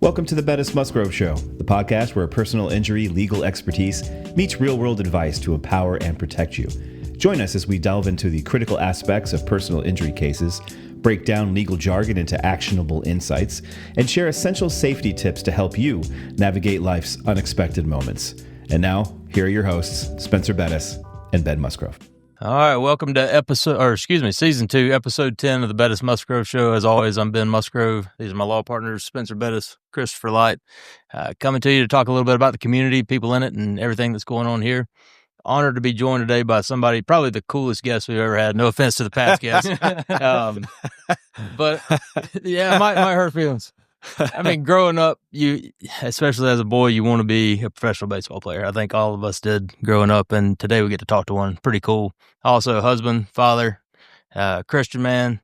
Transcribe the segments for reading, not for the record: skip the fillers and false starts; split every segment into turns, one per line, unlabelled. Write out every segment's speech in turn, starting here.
Welcome to the Bettis Musgrove Show, the podcast where personal injury legal expertise meets real-world advice to empower and protect you. Join us as we delve into the critical aspects of personal injury cases, break down legal jargon into actionable insights, and share essential safety tips to help you navigate life's unexpected moments. And now, here are your hosts, Spencer Bettis and Ben Musgrove.
All right, welcome to Season 2, Episode 10 of the Bettis Musgrove Show. As always, I'm Ben Musgrove. These are my law partners, Spencer Bettis, Christopher Light, coming to you to talk a little bit about the community, people in it, and everything that's going on here. Honored to be joined today by somebody, probably the coolest guest we've ever had. No offense to the past guests. But, yeah, it might hurt feelings. I mean, growing up, you, especially as a boy, you want to be a professional baseball player. I think all of us did growing up, and today we get to talk to one. Pretty cool. Also, husband, father, Christian man,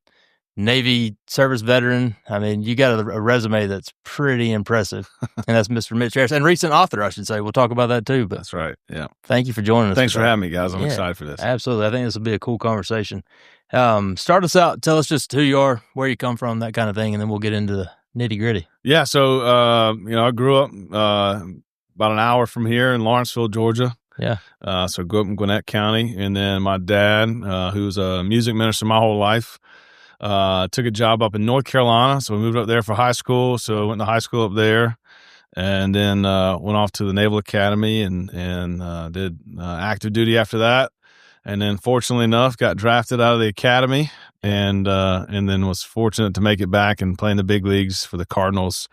Navy service veteran. I mean, you got a resume that's pretty impressive, and that's Mr. Mitch Harris, and recent author, I should say. We'll talk about that too. But
that's right. Yeah.
Thank you for joining us.
Thanks for having me, guys. I'm excited for this.
Absolutely. I think this will be a cool conversation. Start us out. Tell us just who you are, where you come from, that kind of thing, and then we'll get into the nitty gritty.
Yeah. So, I grew up about an hour from here in Lawrenceville, Georgia.
Yeah.
So I grew up in Gwinnett County, and then my dad, who was a music minister my whole life, took a job up in North Carolina. So we moved up there for high school. So I went to high school up there, and then went off to the Naval Academy and did active duty after that. And then, fortunately enough, got drafted out of the academy, and then was fortunate to make it back and play in the big leagues for the Cardinals.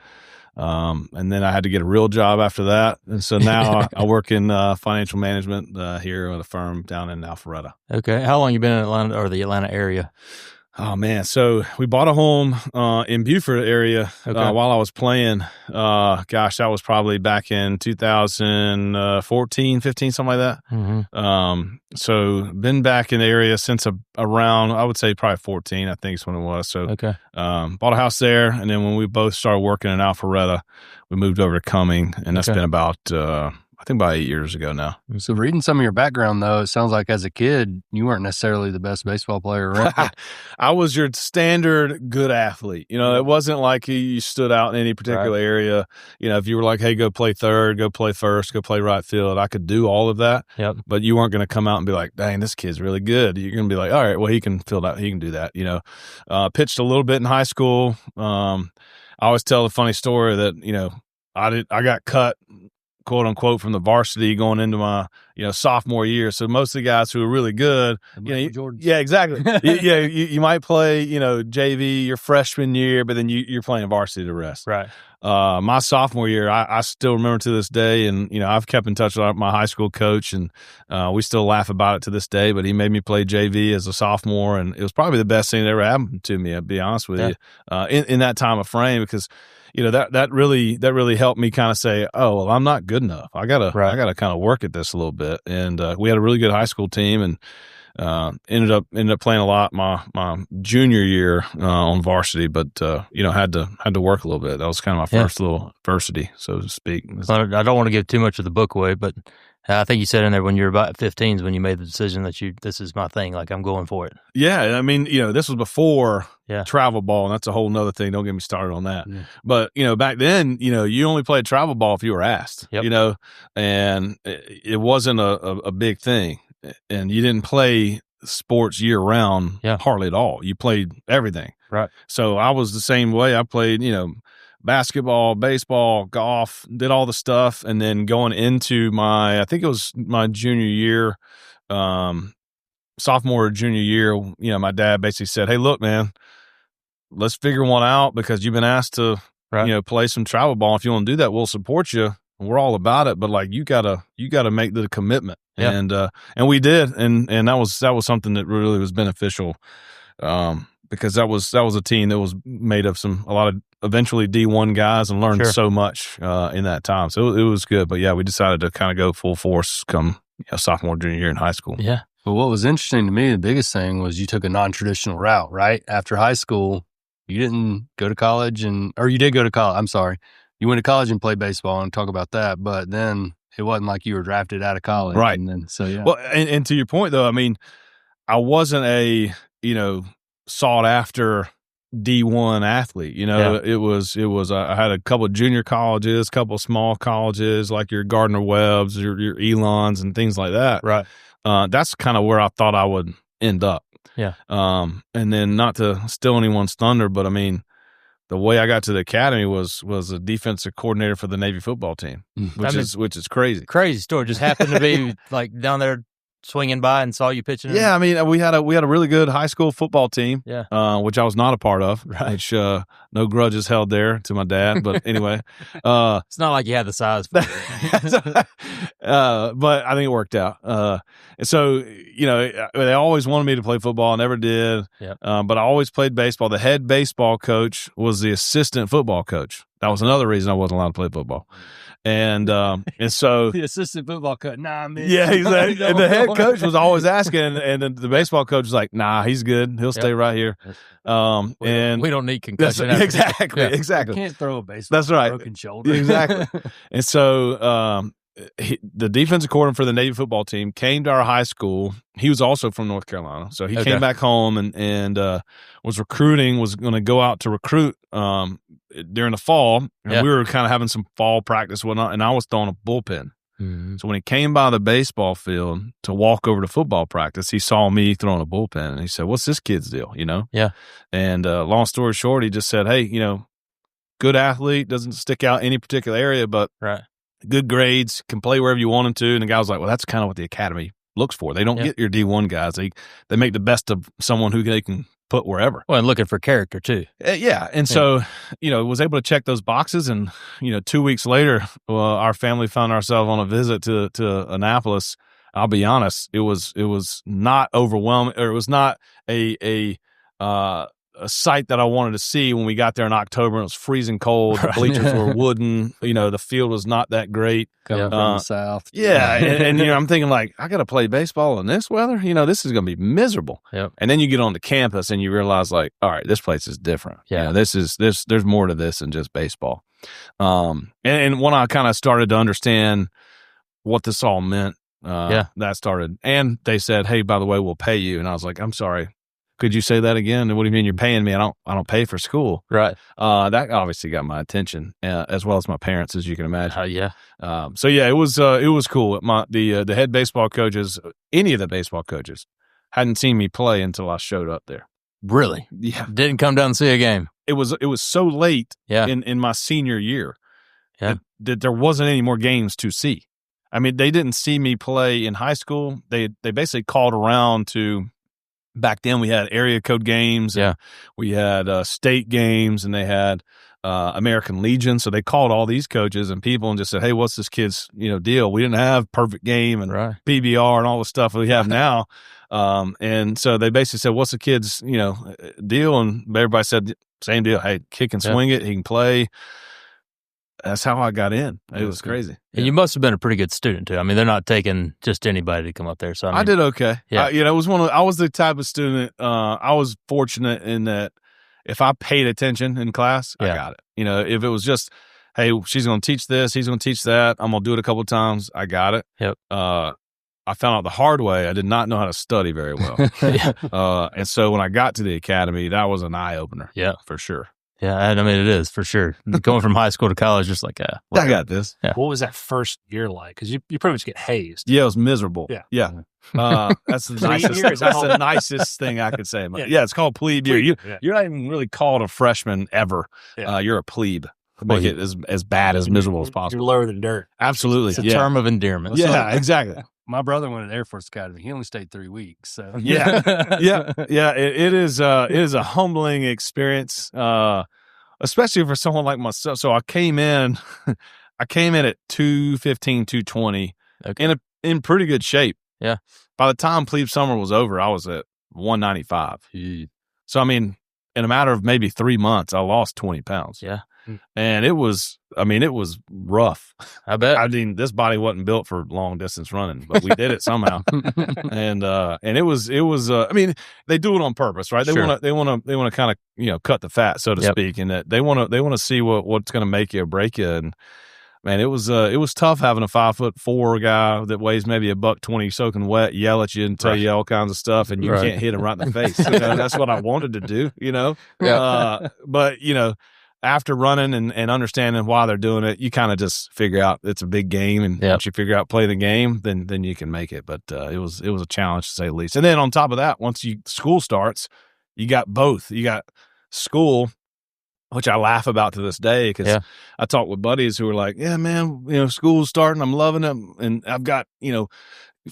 And then I had to get a real job after that, and so now I work in financial management here at a firm down in Alpharetta.
Okay, how long you been in Atlanta or the Atlanta area?
Oh man, so we bought a home in Beaufort area while I was playing. That was probably back in 2014, 15, something like that.
Mm-hmm.
So been back in the area since around, I would say probably 14, I think is when it was. So bought a house there, and then when we both started working in Alpharetta, we moved over to Cumming, and that's been about I think about 8 years ago now.
So reading some of your background, though, it sounds like as a kid, you weren't necessarily the best baseball player around.
I was your standard good athlete. It wasn't like you stood out in any particular area. If you were like, hey, go play third, go play first, go play right field, I could do all of that.
Yep.
But you weren't going to come out and be like, dang, this kid's really good. You're going to be like, all right, well, he can fill out, he can do that. Pitched a little bit in high school. I always tell a funny story that, I got cut, quote unquote, from the varsity going into my, sophomore year. So most of the guys who are really good, yeah, exactly. you might play, JV your freshman year, but then you're playing varsity the rest.
Right.
My sophomore year, I still remember to this day, and, I've kept in touch with my high school coach, and we still laugh about it to this day, but he made me play JV as a sophomore, and it was probably the best thing that ever happened to me, I'll be honest with you, in that time of frame, because that really helped me kind of say, oh, well, I'm not good enough. I gotta kind of work at this a little bit. And we had a really good high school team, and ended up playing a lot my junior year on varsity, but had to work a little bit. That was kind of my first little varsity, so to speak.
I don't want to give too much of the book away, but I think you said in there when you were about 15 is when you made the decision that this is my thing, like I'm going for it.
Yeah, I mean, this was before travel ball, and that's a whole nother thing. Don't get me started on that. Yeah. But, back then, you only played travel ball if you were asked, and it wasn't a big thing. And you didn't play sports year round hardly at all. You played everything.
Right.
So I was the same way. I played, basketball, baseball, golf, did all the stuff. And then going into I think it was my junior year, sophomore or junior year, my dad basically said, hey, look, man, let's figure one out because you've been asked to, play some travel ball. If you want to do that, we'll support you. We're all about it, but like you gotta make the commitment. And we did. And that was something that really was beneficial. Because that was a team that was made of a lot of eventually D1 guys, and learned so much in that time. So it was good. But we decided to kind of go full force come sophomore, junior year in high school.
Yeah.
But what was interesting to me, the biggest thing was you took a non-traditional route, right? After high school, you didn't go to college or you did go to college. I'm sorry. You went to college and played baseball, and talk about that. But then it wasn't like you were drafted out of college.
Right.
And then,
Well, and to your point though, I mean, I wasn't a, sought after D1 athlete. You know, it was. I had a couple of junior colleges, a couple of small colleges like your Gardner Webbs, your Elons, and things like that.
Right.
That's kind of where I thought I would end up.
Yeah.
And then not to steal anyone's thunder, but I mean, the way I got to the academy was a defensive coordinator for the Navy football team, which is crazy.
Crazy story. Just happened to be like down there swinging by and saw you pitching.
Yeah, I mean, we had a really good high school football team.
Yeah.
Which I was not a part of.
Right.
Which no grudges held there to my dad. But anyway,
it's not like you had the size for it.
but I think it worked out. And so, you know, they always wanted me to play football. I never did.
Yeah.
But I always played baseball. The head baseball coach was the assistant football coach. That was another reason I wasn't allowed to play football. And so
the assistant football coach, nah, man.
Yeah, exactly. And the head coach was always asking, and the baseball coach was like, "Nah, he's good. He'll stay right here." And
we don't need concussion.
Exactly.
You can't throw a baseball.
That's right.
Broken shoulder.
Exactly. And so the defensive coordinator for the Navy football team came to our high school. He was also from North Carolina, so he came back home and was going to go out to recruit during the fall. And we were kind of having some fall practice and whatnot, and I was throwing a bullpen.
Mm-hmm.
So when he came by the baseball field to walk over to football practice, he saw me throwing a bullpen, and he said, "What's this kid's deal?" You know?
Yeah.
And long story short, he just said, "Hey, you know, good athlete, doesn't stick out any particular area, but good grades, can play wherever you want him to." And the guy was like, "Well, that's kind of what the academy looks for. They don't get your D1 guys. They make the best of someone who they can put wherever."
Well, and looking for character too.
Yeah. And so, you know, was able to check those boxes. And, you know, 2 weeks later, our family found ourselves on a visit to Annapolis. I'll be honest, it was not overwhelming, or it was not a sight that I wanted to see when we got there in October. It was freezing cold. The bleachers were wooden. You know, the field was not that great.
Coming from the south.
Yeah. and, you know, I'm thinking like, I got to play baseball in this weather? You know, this is going to be miserable.
Yep.
And then you get on the campus and you realize like, all right, this place is different.
Yeah.
You know, there's more to this than just baseball. And when I kind of started to understand what this all meant, that started. And they said, "Hey, by the way, we'll pay you." And I was like, "I'm sorry. Could you say that again? And what do you mean you're paying me? I don't pay for school."
Right.
That obviously got my attention, as well as my parents, as you can imagine.
Yeah.
So yeah, it was cool. The head baseball coaches, any of the baseball coaches, hadn't seen me play until I showed up there.
Really?
Yeah.
Didn't come down and see a game.
It was so late in my senior year that there wasn't any more games to see. I mean, they didn't see me play in high school. They basically called around to. Back then, we had area code games.
Yeah.
We had state games, and they had American Legion. So they called all these coaches and people and just said, "Hey, what's this kid's deal?" We didn't have perfect game and PBR and all the stuff we have now. And so they basically said, "What's the kid's deal?" And everybody said, "Same deal. Hey, kick and swing it. He can play." That's how I got in. It was crazy.
And you must have been a pretty good student too. I mean, they're not taking just anybody to come up there. So I
did okay.
Yeah.
It was I was the type of student. I was fortunate in that if I paid attention in class, I got it. If it was just, "Hey, she's going to teach this, he's going to teach that, I'm going to do it a couple of times," I got it.
Yep.
I found out the hard way. I did not know how to study very well. And so when I got to the academy, that was an eye opener.
Yeah,
for sure.
Yeah, I mean, it is for sure. Going from high school to college, just like,
I got this.
Yeah. What was that first year like? Because you pretty much get hazed.
Yeah, it was miserable.
Yeah.
That's the nicest thing I could say. Yeah, it's called plebe year. You're not even really called a freshman ever. Yeah. You're a plebe. Make it as bad, as miserable as possible.
You're lower than dirt.
Absolutely.
It's a term of endearment.
Yeah, exactly.
My brother went to Air Force Academy. He only stayed 3 weeks. So
yeah. It is a humbling experience, especially for someone like myself. So I came in at 215, 220, in pretty good shape.
Yeah.
By the time plebe summer was over, I was at 195.
Jeez.
So I mean, in a matter of maybe 3 months, I lost 20 pounds.
Yeah.
And it was rough.
I bet.
I mean, this body wasn't built for long distance running, but we did it somehow. and it was. I mean, they do it on purpose, right? They
Sure.
want to kind of cut the fat, so to speak, and that they want to see what's going to make you or break you. And man, it was tough having a 5'4" guy that weighs maybe $120 soaking wet yell at you and tell you all kinds of stuff, and you can't hit him right in the face. That's what I wanted to do. But after running and understanding why they're doing it, you kind of just figure out it's a big game, and once you figure out play the game, then you can make it. But it was a challenge to say the least. And then on top of that, once school starts, you got both. You got school, which I laugh about to this day because I talk with buddies who are like, yeah, man, school's starting. I'm loving it. And I've got,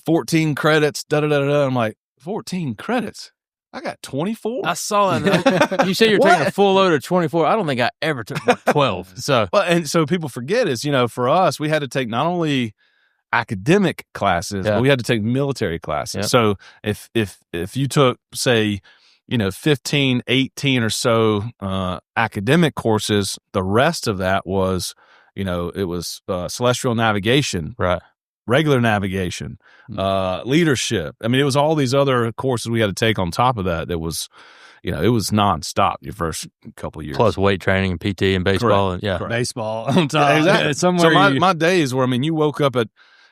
14 credits, da-da-da-da. I'm like, 14 credits? I got 24.
I saw that. You said you're taking a full load of 24. I don't think I ever took 12. So,
and so people forget is, for us, we had to take not only academic classes, but we had to take military classes.
Yep.
So if you took, say, 15, 18 or so academic courses, the rest of that was, it was celestial navigation,
right?
Regular navigation, leadership. I mean, it was all these other courses we had to take on top of that. That was, it was nonstop your first couple of years.
Plus weight training and PT and baseball.
Correct.
Baseball on top.
Yeah, exactly.
Somewhere
so my days where, you woke up at,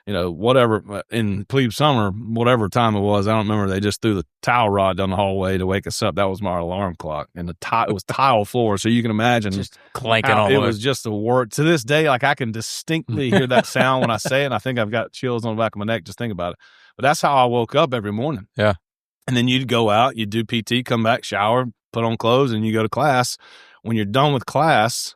whatever, in plebe summer, whatever time it was, I don't remember, they just threw the towel rod down the hallway to wake us up. That was my alarm clock. And it was tile floor, so you can imagine.
Just clanking all
it
the way.
was just a word. To this day, I can distinctly hear that sound when I say it, and I think I've got chills on the back of my neck just think about it. But that's how I woke up every morning.
Yeah.
And then you'd go out, you'd do PT, come back, shower, put on clothes, and you go to class. When you're done with class,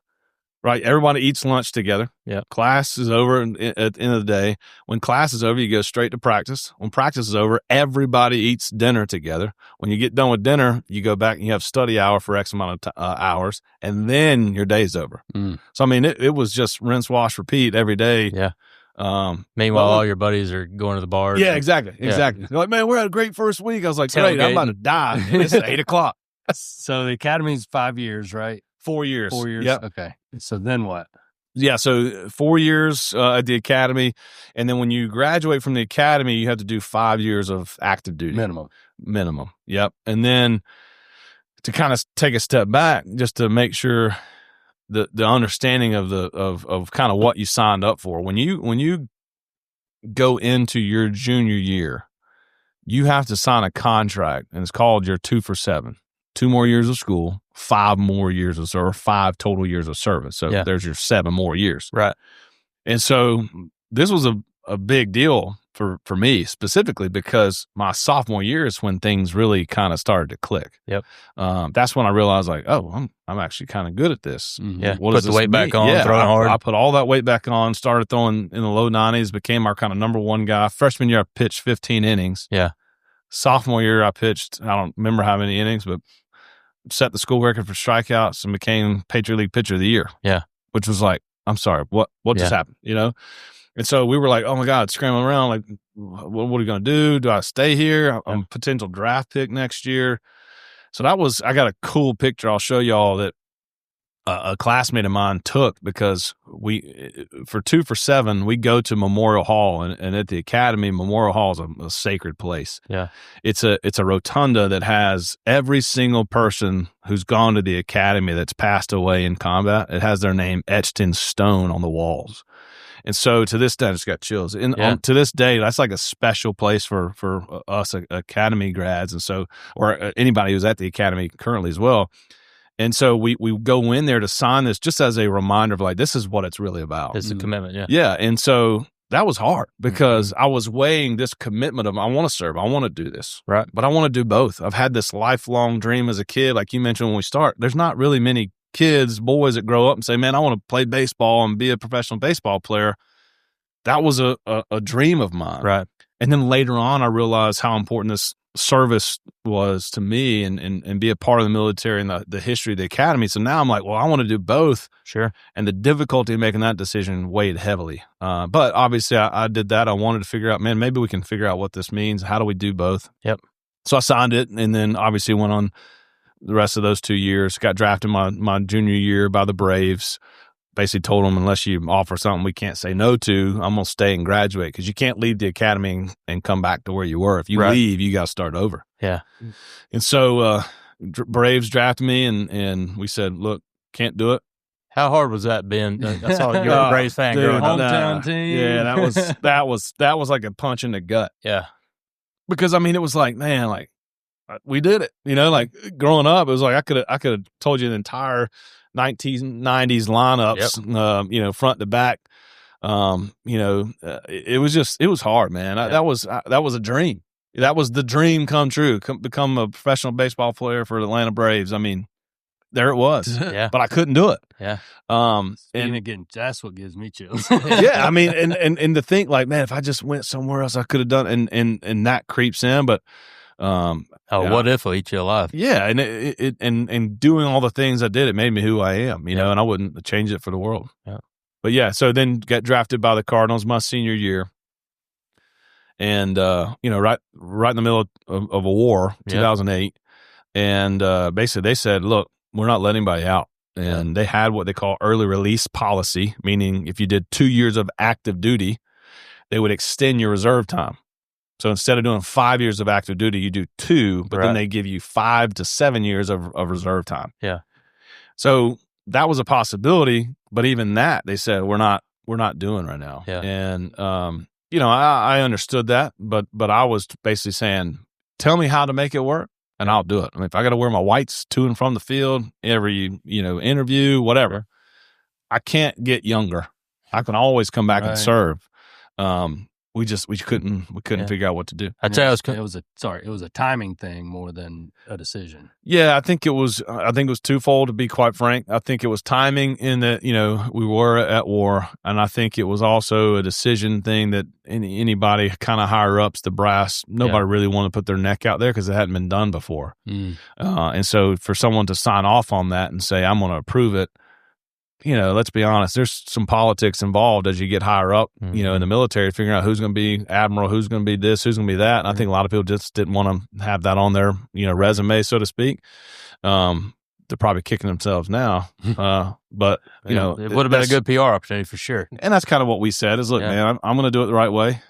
right, everybody eats lunch together.
Yeah.
Class is over at the end of the day. When class is over, you go straight to practice. When practice is over, everybody eats dinner together. When you get done with dinner, you go back and you have study hour for X amount of hours, and then your day's over. So, it was just rinse, wash, repeat every day.
Yeah. Meanwhile, all your buddies are going to the bar.
Yeah, exactly. They're like, man, we're at a great first week. I was like, great, I'm about to die. It's 8 o'clock.
So the academy's 5 years, right?
4 years.
4 years.
Yep.
Okay. So then what?
Yeah. So 4 years at the academy. And then when you graduate from the academy, you have to do 5 years of active duty. Minimum. Yep. And then to kind of take a step back, just to make sure the understanding of of kind of what you signed up for. When you go into your junior year, you have to sign a contract, and it's called your 2 for 7. 2 more years of school, 5 more years of service, 5 total years of service. So there's your 7 more years.
Right.
And so this was a big deal for me specifically because my sophomore year is when things really kind of started to click.
Yep.
That's when I realized I'm actually kind of good at this.
Yeah.
What
put
does
the
this
weight back
mean?
on, throwing hard.
I put all that weight back on, started throwing in the low 90s, became our kind of number one guy. Freshman year, I pitched 15 innings.
Yeah.
Sophomore year, I pitched, I don't remember how many innings, but set the school record for strikeouts and became Patriot League Pitcher of the Year.
Yeah.
Which was like, I'm sorry, what just happened, And so we were like, oh my God, scrambling around, like, what are we going to do? Do I stay here? I'm a potential draft pick next year. So I got a cool picture I'll show y'all that a classmate of mine took because for 2 for 7, we go to Memorial Hall, and at the academy, Memorial Hall is a sacred place.
Yeah.
It's a rotunda that has every single person who's gone to the academy that's passed away in combat. It has their name etched in stone on the walls. And so to this day, I just got chills. To this day, that's like a special place for us academy grads, and so or anybody who's at the academy currently as well. And so we go in there to sign this just as a reminder of like, this is what it's really about.
It's a commitment, yeah.
Yeah. And so that was hard because I was weighing this commitment of I want to serve, I want to do this.
Right.
But I want to do both. I've had this lifelong dream as a kid, like you mentioned when we start. There's not really many boys that grow up and say, man, I want to play baseball and be a professional baseball player. That was a dream of mine.
Right.
And then later on, I realized how important this service was to me and be a part of the military and the history of the academy. So now I'm like, well, I want to do both.
Sure.
And the difficulty of making that decision weighed heavily. But obviously I did that. I wanted to figure out, man, maybe we can figure out what this means. How do we do both?
Yep.
So I signed it and then obviously went on the rest of those 2 years, got drafted my junior year by the Braves. Basically told them, unless you offer something we can't say no to, I'm going to stay and graduate because you can't leave the academy and come back to where you were. If you leave, you got to start over.
Yeah.
And so Braves drafted me and we said, look, can't do it.
How hard was that, Ben? I saw you're a Braves fan
dude,
growing up.
hometown team.
Yeah, that was like a punch in the gut.
Yeah.
Because I mean, it was like, man, like we did it. Like growing up, it was like I could have told you the entire 1990s lineups, front to back. It was hard, man. That was a dream. That was the dream come true. Become a professional baseball player for the Atlanta Braves. I mean, there it was.
Yeah.
But I couldn't do it.
Yeah.
And again, that's what gives me chills.
Yeah. I mean, and to think like, man, if I just went somewhere else, I could have done, and that creeps in. But
what if will eat you alive?
Yeah, and doing all the things I did, it made me who I am. And I wouldn't change it for the world.
Yeah.
But yeah, so then got drafted by the Cardinals my senior year. And, right in the middle of a war, 2008. And basically they said, look, we're not letting anybody out. And they had what they call early release policy, meaning if you did 2 years of active duty, they would extend your reserve time. So instead of doing 5 years of active duty, you do 2, but then they give you 5 to 7 years of reserve time.
Yeah.
So that was a possibility, but even that they said we're not doing right now.
Yeah.
And I understood that, but I was basically saying, tell me how to make it work, and I'll do it. I mean, if I got to wear my whites to and from the field every interview, whatever, I can't get younger. I can always come back and serve. We couldn't figure out what to do.
I'd say
it was a timing thing more than a decision.
Yeah, I think it was twofold, to be quite frank. I think it was timing in that, we were at war, and I think it was also a decision thing that anybody kind of higher ups, the brass, nobody really wanted to put their neck out there because it hadn't been done before. And so for someone to sign off on that and say, I'm going to approve it, let's be honest, there's some politics involved as you get higher up, in the military, figuring out who's going to be admiral, who's going to be this, who's going to be that. And I think a lot of people just didn't want to have that on their, resume, so to speak. They're probably kicking themselves now. But,
it would have been a good PR opportunity for sure.
And that's kind of what we said is, look, man, I'm going to do it the right way.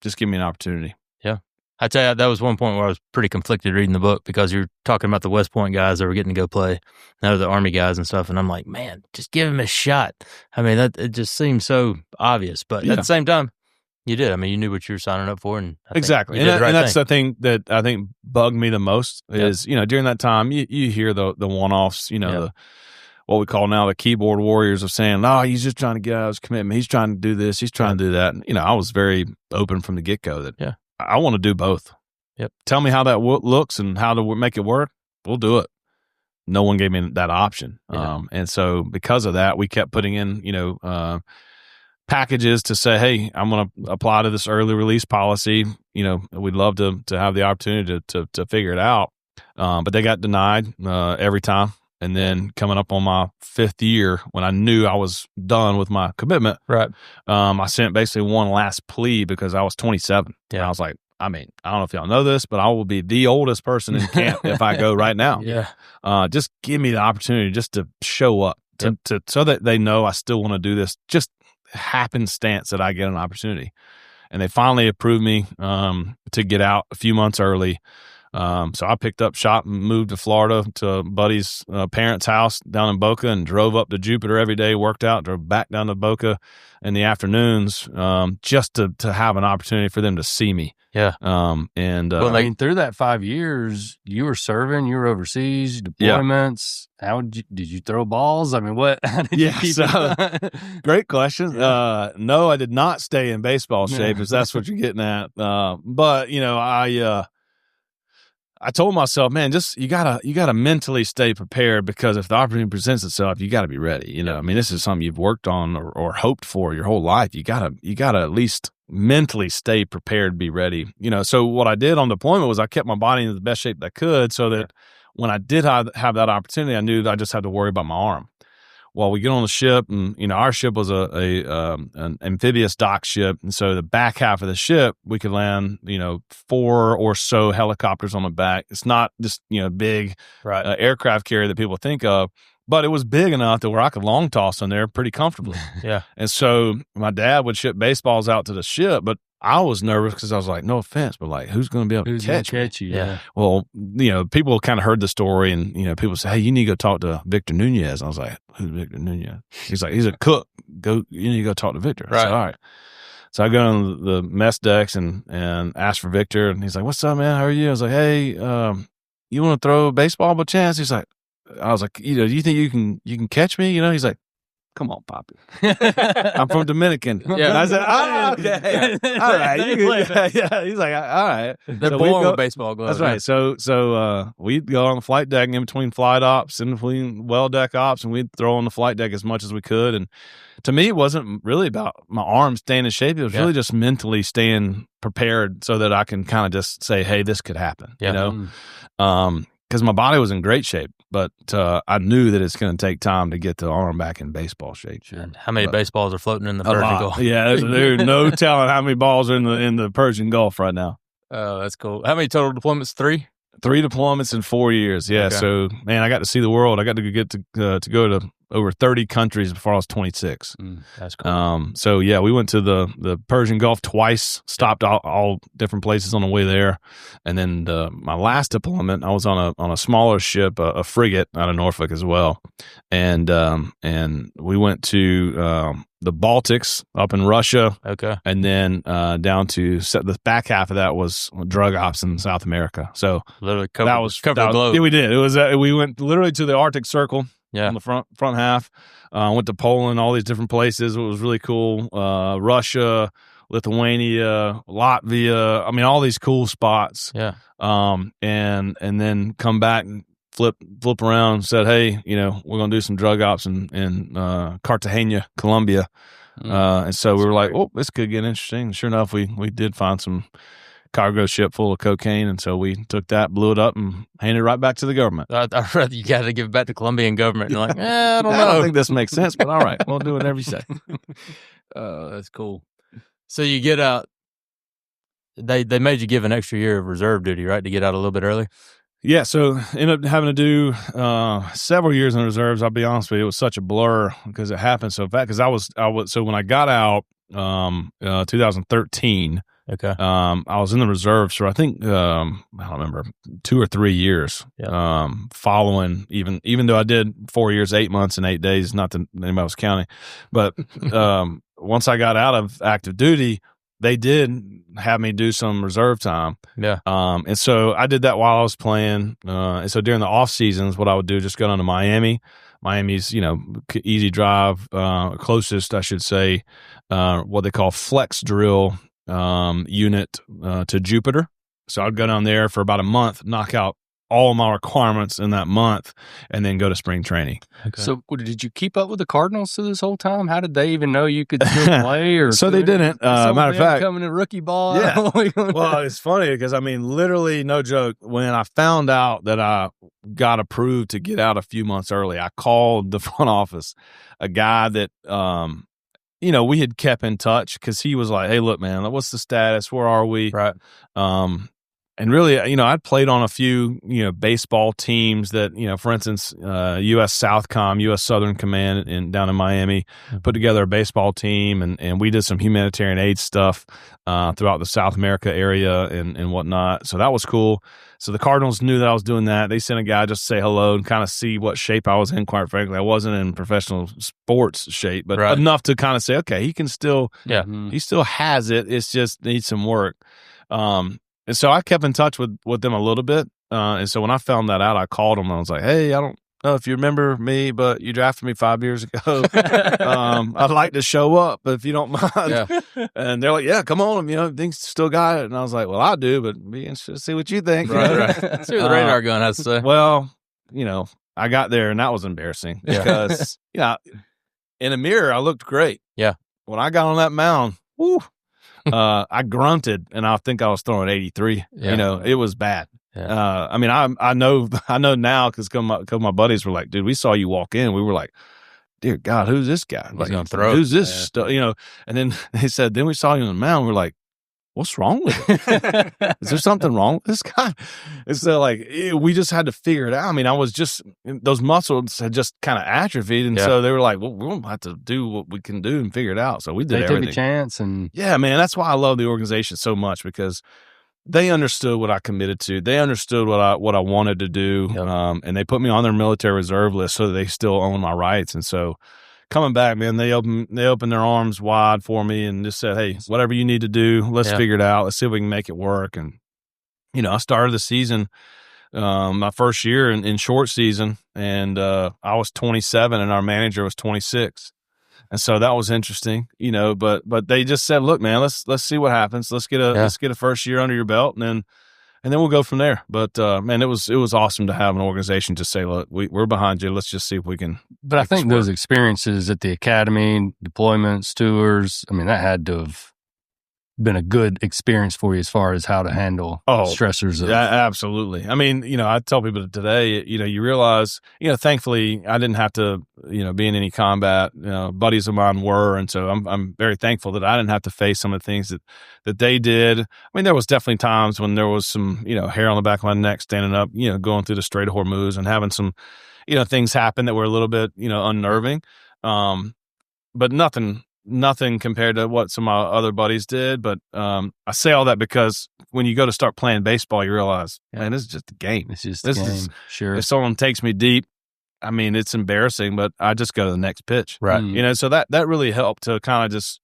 Just give me an opportunity.
Yeah. I tell you, that was one point where I was pretty conflicted reading the book because you're talking about the West Point guys that were getting to go play, now the Army guys and stuff, and I'm like, man, just give him a shot. I mean, it just seems so obvious, but at the same time, you did. I mean, you knew what you were signing up for, and
exactly, and that's the thing that I think bugged me the most is during that time you hear the one-offs, the what we call now the keyboard warriors of saying, oh, he's just trying to get out of his commitment, he's trying to do this, he's trying to do that. And, I was very open from the get-go that I want to do both.
Yep.
Tell me how that looks and how to make it work. We'll do it. No one gave me that option.
Yeah.
And so because of that, we kept putting in, packages to say, hey, I'm going to apply to this early release policy. We'd love to have the opportunity to figure it out. But they got denied every time. And then coming up on my 5th year, when I knew I was done with my commitment,
right?
I sent basically one last plea because I was 27.
Yeah.
And I was like, I mean, I don't know if y'all know this, but I will be the oldest person in camp if I go right now.
Yeah.
Just give me the opportunity just to show up to so that they know I still want to do this. Just happenstance that I get an opportunity. And they finally approved me to get out a few months early. So I picked up shop and moved to Florida to a buddy's parents' house down in Boca and drove up to Jupiter every day, worked out, drove back down to Boca in the afternoons just to have an opportunity for them to see me.
Yeah.
Well, through that 5 years, you were serving, you were overseas, deployments. Yeah. Did you throw balls? I mean, what? How did you keep
Great question. No, I did not stay in baseball shape, if that's what you're getting at. But, I told myself, man, just you gotta mentally stay prepared because if the opportunity presents itself, you gotta be ready. I mean, this is something you've worked on or hoped for your whole life. You gotta at least mentally stay prepared, be ready. So what I did on deployment was I kept my body in the best shape that I could, so that when I did have that opportunity, I knew that I just had to worry about my arm. Well, we get on the ship, and our ship was an amphibious dock ship, and so the back half of the ship we could land 4 or so helicopters on the back. It's not just big aircraft carrier that people think of, but it was big enough to where I could long toss in there pretty comfortably.
Yeah.
And so my dad would ship baseballs out to the ship, but I was nervous because I was like, no offense, but like, who's going to be able to catch
you?
Yeah.
Well, people kind of heard the story, and people say, hey, you need to go talk to Victor Nunez. I was like, who's Victor Nunez? He's like, he's a cook. You need to go talk to Victor.
Right.
I said, all right. So I go on the mess decks and ask for Victor, and he's like, what's up, man? How are you? I was like, hey, you want to throw a baseball by chance? He's like, I was like, do you think you can catch me? He's like, come on, Poppy. I'm from Dominican.
Yeah.
And I said, okay. All right. Yeah. He's like, all right.
They're
So
born
go-
with baseball gloves.
That's right. So we'd go on the flight deck in between flight ops and between well deck ops, and we'd throw on the flight deck as much as we could. And to me, it wasn't really about my arms staying in shape. It was really just mentally staying prepared so that I can kind of just say, hey, this could happen, because my body was in great shape, but I knew that it's going to take time to get the arm back in baseball shape.
Sure. How many baseballs are floating in the Persian Gulf?
Yeah, there's no telling how many balls are in the Persian Gulf right now.
Oh, that's cool. How many total deployments? 3?
3 deployments in 4 years. Yeah.
Okay.
So, man, I got to see the world. I got to get to go to over 30 countries before I was 26.
That's cool.
So yeah, we went to the Persian Gulf twice, stopped all different places on the way there. And then my last deployment, I was on a smaller ship, a frigate out of Norfolk as well. And we went to the Baltics up in Russia.
Okay.
And then down to the back half of that was drug ops in South America. So
Literally covered the
that
globe.
Yeah, we did. It was we went literally to the Arctic Circle.
Yeah.
On the front half. Went to Poland, all these different places. It was really cool. Russia, Lithuania, Latvia. I mean, all these cool spots.
Yeah.
And then come back and flip around and said, hey, we're going to do some drug ops in Cartagena, Colombia. And so we were like, oh, this could get interesting. Sure enough, we did find some cargo ship full of cocaine, and so we took that, blew it up, and handed it right back to the government.
I'd rather you got to give it back to Colombian government. And like, I don't
I
know.
don't think this makes sense, but all right, we'll do whatever you say.
That's cool. So you get out. They made you give an extra year of reserve duty, right, to get out a little bit early?
Yeah, so ended up having to do several years in reserves. I'll be honest with you, it was such a blur because it happened so fast. Because I was so when I got out, 2013.
Okay.
I was in the reserves for I think I don't remember 2 or 3 years.
Yeah.
Following even though I did 4 years, 8 months, and 8 days. Not that anybody was counting, but once I got out of active duty, they did have me do some reserve time.
Yeah.
And so I did that while I was playing. And so during the off seasons, what I would do, just go down to Miami. Miami's, easy drive, closest, I should say, what they call flex drill unit to Jupiter. So I'd go down there for about a month, knock out all of my requirements in that month, and then go to spring training.
Okay.
So did you keep up with the Cardinals through this whole time? How did they even know you could still play? Or
So they didn't. Matter of fact,
coming in rookie ball.
Yeah. Well, it's funny because literally, no joke. When I found out that I got approved to get out a few months early, I called the front office, a guy that we had kept in touch because he was like, "Hey, look, man, what's the status? Where are we?"
Right.
And really, I'd played on a few, baseball teams that, for instance, U.S. Southcom, U.S. Southern Command down in Miami, put together a baseball team, and we did some humanitarian aid stuff throughout the South America area and whatnot. So that was cool. So the Cardinals knew that I was doing that. They sent a guy just to say hello and kind of see what shape I was in, quite frankly. I wasn't in professional sports shape, but enough to kind of say, okay, he can still, he still has it. It's just needs some work. And so I kept in touch with them a little bit. And so when I found that out, I called them and I was like, hey, I don't know if you remember me, but you drafted me 5 years ago. I'd like to show up if you don't mind.
Yeah.
And they're like, yeah, come on. Things still got it. And I was like, well, I do, but be interested to see what you think.
Right. See what the radar gun has to say.
Well, I got there and that was embarrassing because, in a mirror, I looked great.
Yeah.
When I got on that mound, woo. I grunted, and I think I was throwing 83.
Yeah.
It was bad.
Yeah.
I know now because my buddies were like, "Dude, we saw you walk in." We were like, "Dear God, who's this guy?
He's gonna throw.
Who's this stuff?" And then they said, "Then we saw you on the mound." We're like, what's wrong with it? Is there something wrong with this guy? And so, like, we just had to figure it out. I mean, those muscles had just kind of atrophied. And so they were like, well, we'll have to do what we can do and figure it out. So we did everything.
Took a chance. And
yeah, man, that's why I love the organization so much, because they understood what I committed to. They understood what I wanted to do. And they put me on their military reserve list so that they still own my rights. And so, coming back, man, they opened their arms wide for me and just said, hey, whatever you need to do, let's figure it out. Let's see if we can make it work. And, I started the season, my first year in short season, and I was 27 and our manager was 26. And so that was interesting, but they just said, look, man, let's see what happens. Let's get a first year under your belt, and then we'll go from there. But man, it was awesome to have an organization just say, look, we're behind you. Let's just see if we can.
But I think those experiences at the academy, deployments, tours, I mean, that had to have been a good experience for you as far as how to handle stressors.
Yeah, absolutely. I mean, I tell people today, you realize, thankfully I didn't have to, be in any combat. Buddies of mine were, and so I'm very thankful that I didn't have to face some of the things that they did. I mean, there was definitely times when there was some, hair on the back of my neck standing up, going through the Strait of Hormuz and having some, things happen that were a little bit, unnerving. But nothing compared to what some of my other buddies did. But I say all that because when you go to start playing baseball, you realize, man, this is just a game.
It's just a game. Sure.
If someone takes me deep, I mean, it's embarrassing, but I just go to the next pitch.
Right.
So that really helped to kind of just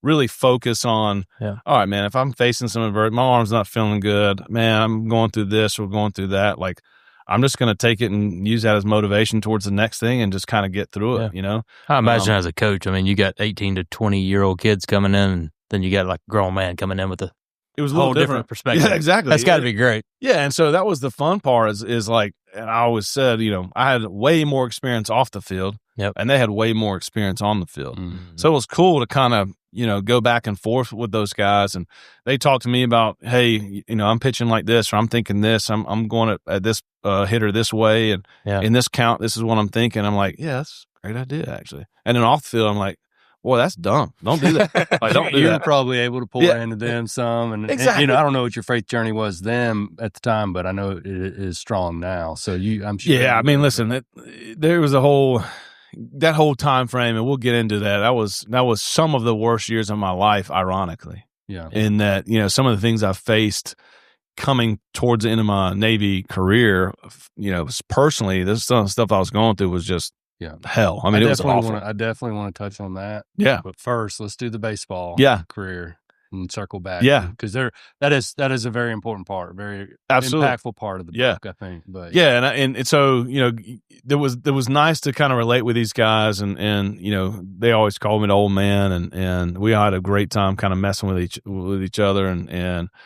really focus on, all right, man, if I'm facing some adversity, my arm's not feeling good, man, I'm going through this or going through that, like, I'm just going to take it and use that as motivation towards the next thing and just kind of get through it,
I imagine as a coach, I mean, you got 18 to 20-year-old kids coming in, and then you got like a grown man coming in with a
whole different
perspective.
Yeah, exactly.
That's got to be great.
Yeah, and so that was the fun part is like, and I always said, I had way more experience off the field, and they had way more experience on the field.
Mm-hmm.
So it was cool to kind of, go back and forth with those guys. And they talked to me about, hey, I'm pitching like this, or I'm thinking this, I'm going at this hitter this way. And in this count, this is what I'm thinking. I'm like, yeah, that's a great idea, actually. And then off the field, I'm like, boy, that's dumb. Don't do that. Like, don't do
You're
that.
probably able to pour into them some. And,
exactly.
and, I don't know what your faith journey was then at the time, but I know it is strong now. So I'm sure.
Yeah, I mean, listen, there was that whole time frame, and we'll get into that. That was some of the worst years of my life, ironically.
Yeah.
In that, some of the things I faced coming towards the end of my Navy career, personally, this stuff I was going through was just hell. I mean, it was awful.
I definitely want to touch on that.
Yeah.
But first, let's do the baseball career and circle back.
Yeah.
Because that is a very important part, very impactful part of the book, I think. But
and so, there was nice to kind of relate with these guys, and they always called me the old man, and we had a great time kind of messing with each other,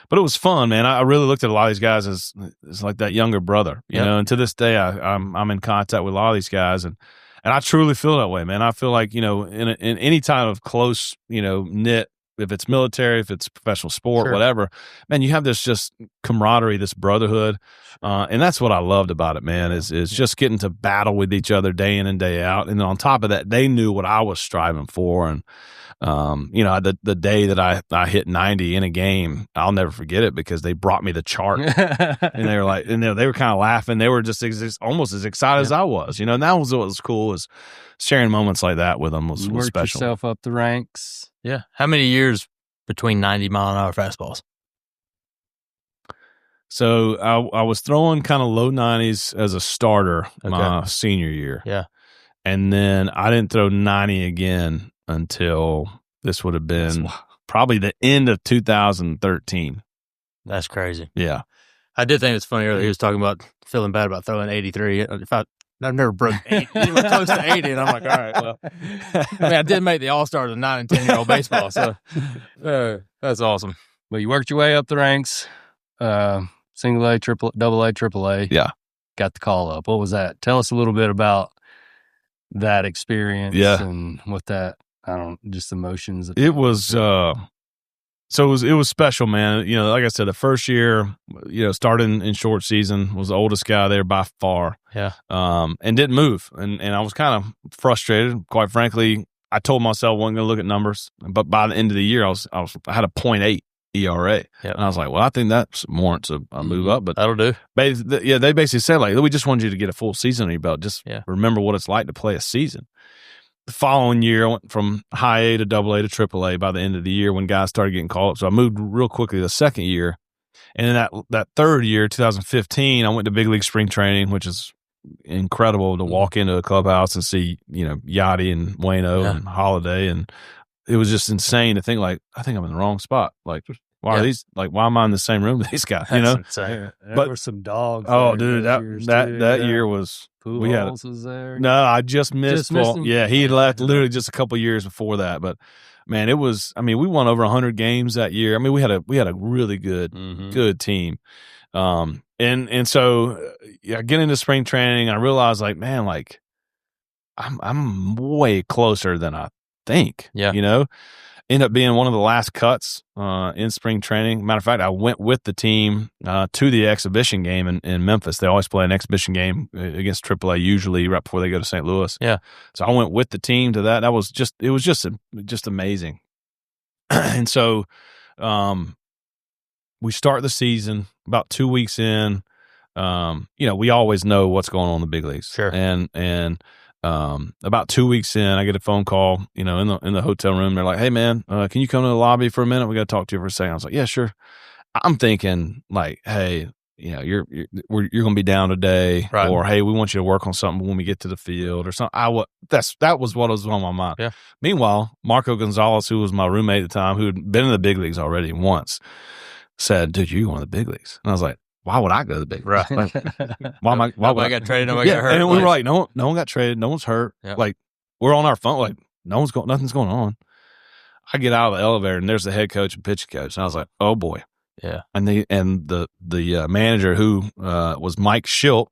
but it was fun, man. I really looked at a lot of these guys as like that younger brother, and to this day I'm in contact with a lot of these guys, and I truly feel that way, man. I feel like, in any time of close, knit, if it's military, if it's professional sport, whatever, man, you have this just camaraderie, this brotherhood. And that's what I loved about it, man, is just getting to battle with each other day in and day out. And then on top of that, they knew what I was striving for. And, the day that I hit 90 in a game, I'll never forget it, because they brought me the chart and they were like, and they were kind of laughing. They were just almost as excited as I was, and that was what was cool, is sharing moments like that with them was special.
Worked yourself up the ranks.
Yeah. How many years between 90-mile-an-hour fastballs?
So I was throwing kind of low 90s as a starter my senior year.
Yeah.
And then I didn't throw 90 again until this would have been probably the end of 2013.
That's crazy.
Yeah.
I did think it's funny earlier. He was talking about feeling bad about throwing 83. I've never broke 80, even close to 80, and I'm like, all right, well. I mean, I did make the All-Stars of 9 and 10-year-old baseball, so that's awesome.
But you worked your way up the ranks, single A, double A, triple A.
Yeah.
Got the call up. What was that? Tell us a little bit about that experience and what that, just emotions.
It was, so it was special, man. Like I said, the first year, starting in short season, was the oldest guy there by far.
Yeah.
And didn't move. And I was kind of frustrated, quite frankly. I told myself I wasn't going to look at numbers, but by the end of the year, I had a .8. ERA.
Yep.
And I was like, well, I think that warrants a move up. But
That'll do.
they basically said, like, we just wanted you to get a full season on your belt. Just remember what it's like to play a season. The following year, I went from high A to double A to triple A by the end of the year when guys started getting called up. So I moved real quickly the second year. And in that third year, 2015, I went to big league spring training, which is incredible to walk into a clubhouse and see, Yachty and Waino and Holiday. And it was just insane to think, like, I think I'm in the wrong spot. Like, why are these, like, why am I in the same room with these guys?
That's
There
But
were some dogs.
Oh, dude, that year was, we had
Pujols was there.
No, I just missed.
him?
Yeah, he had left literally just a couple years before that. But man, it was. I mean, we won over 100 games that year. I mean, we had a really good team. And so getting into spring training, I realized, like, man, like I'm way closer than I think.
Yeah.
Ended up being one of the last cuts in spring training. Matter of fact, I went with the team to the exhibition game in Memphis. They always play an exhibition game against AAA usually right before they go to St. Louis.
Yeah.
So I went with the team to that. It was just amazing. And so we start the season about 2 weeks in. We always know what's going on in the big leagues.
Sure.
And about 2 weeks in, I get a phone call, in the hotel room. They're like, "Hey man, can you come to the lobby for a minute? We got to talk to you for a second." I was like, "Yeah, sure." I'm thinking like, "Hey, you're going to be down today,"
right.
Or, "Hey, we want you to work on something when we get to the field," or something. That was what was on my mind.
Yeah.
Meanwhile, Marco Gonzalez, who was my roommate at the time, who had been in the big leagues already once, said, "Dude, you're going to the big leagues." And I was like, why would I go to the big leagues?
Right.
Like, why would I
got traded? Nobody got hurt.
And we were like, no one got traded. No one's hurt.
Yeah.
Like, we're on our phone. Like, nothing's going on. I get out of the elevator and there's the head coach and pitching coach. And I was like, oh boy.
Yeah.
And the manager who was Mike Schilt,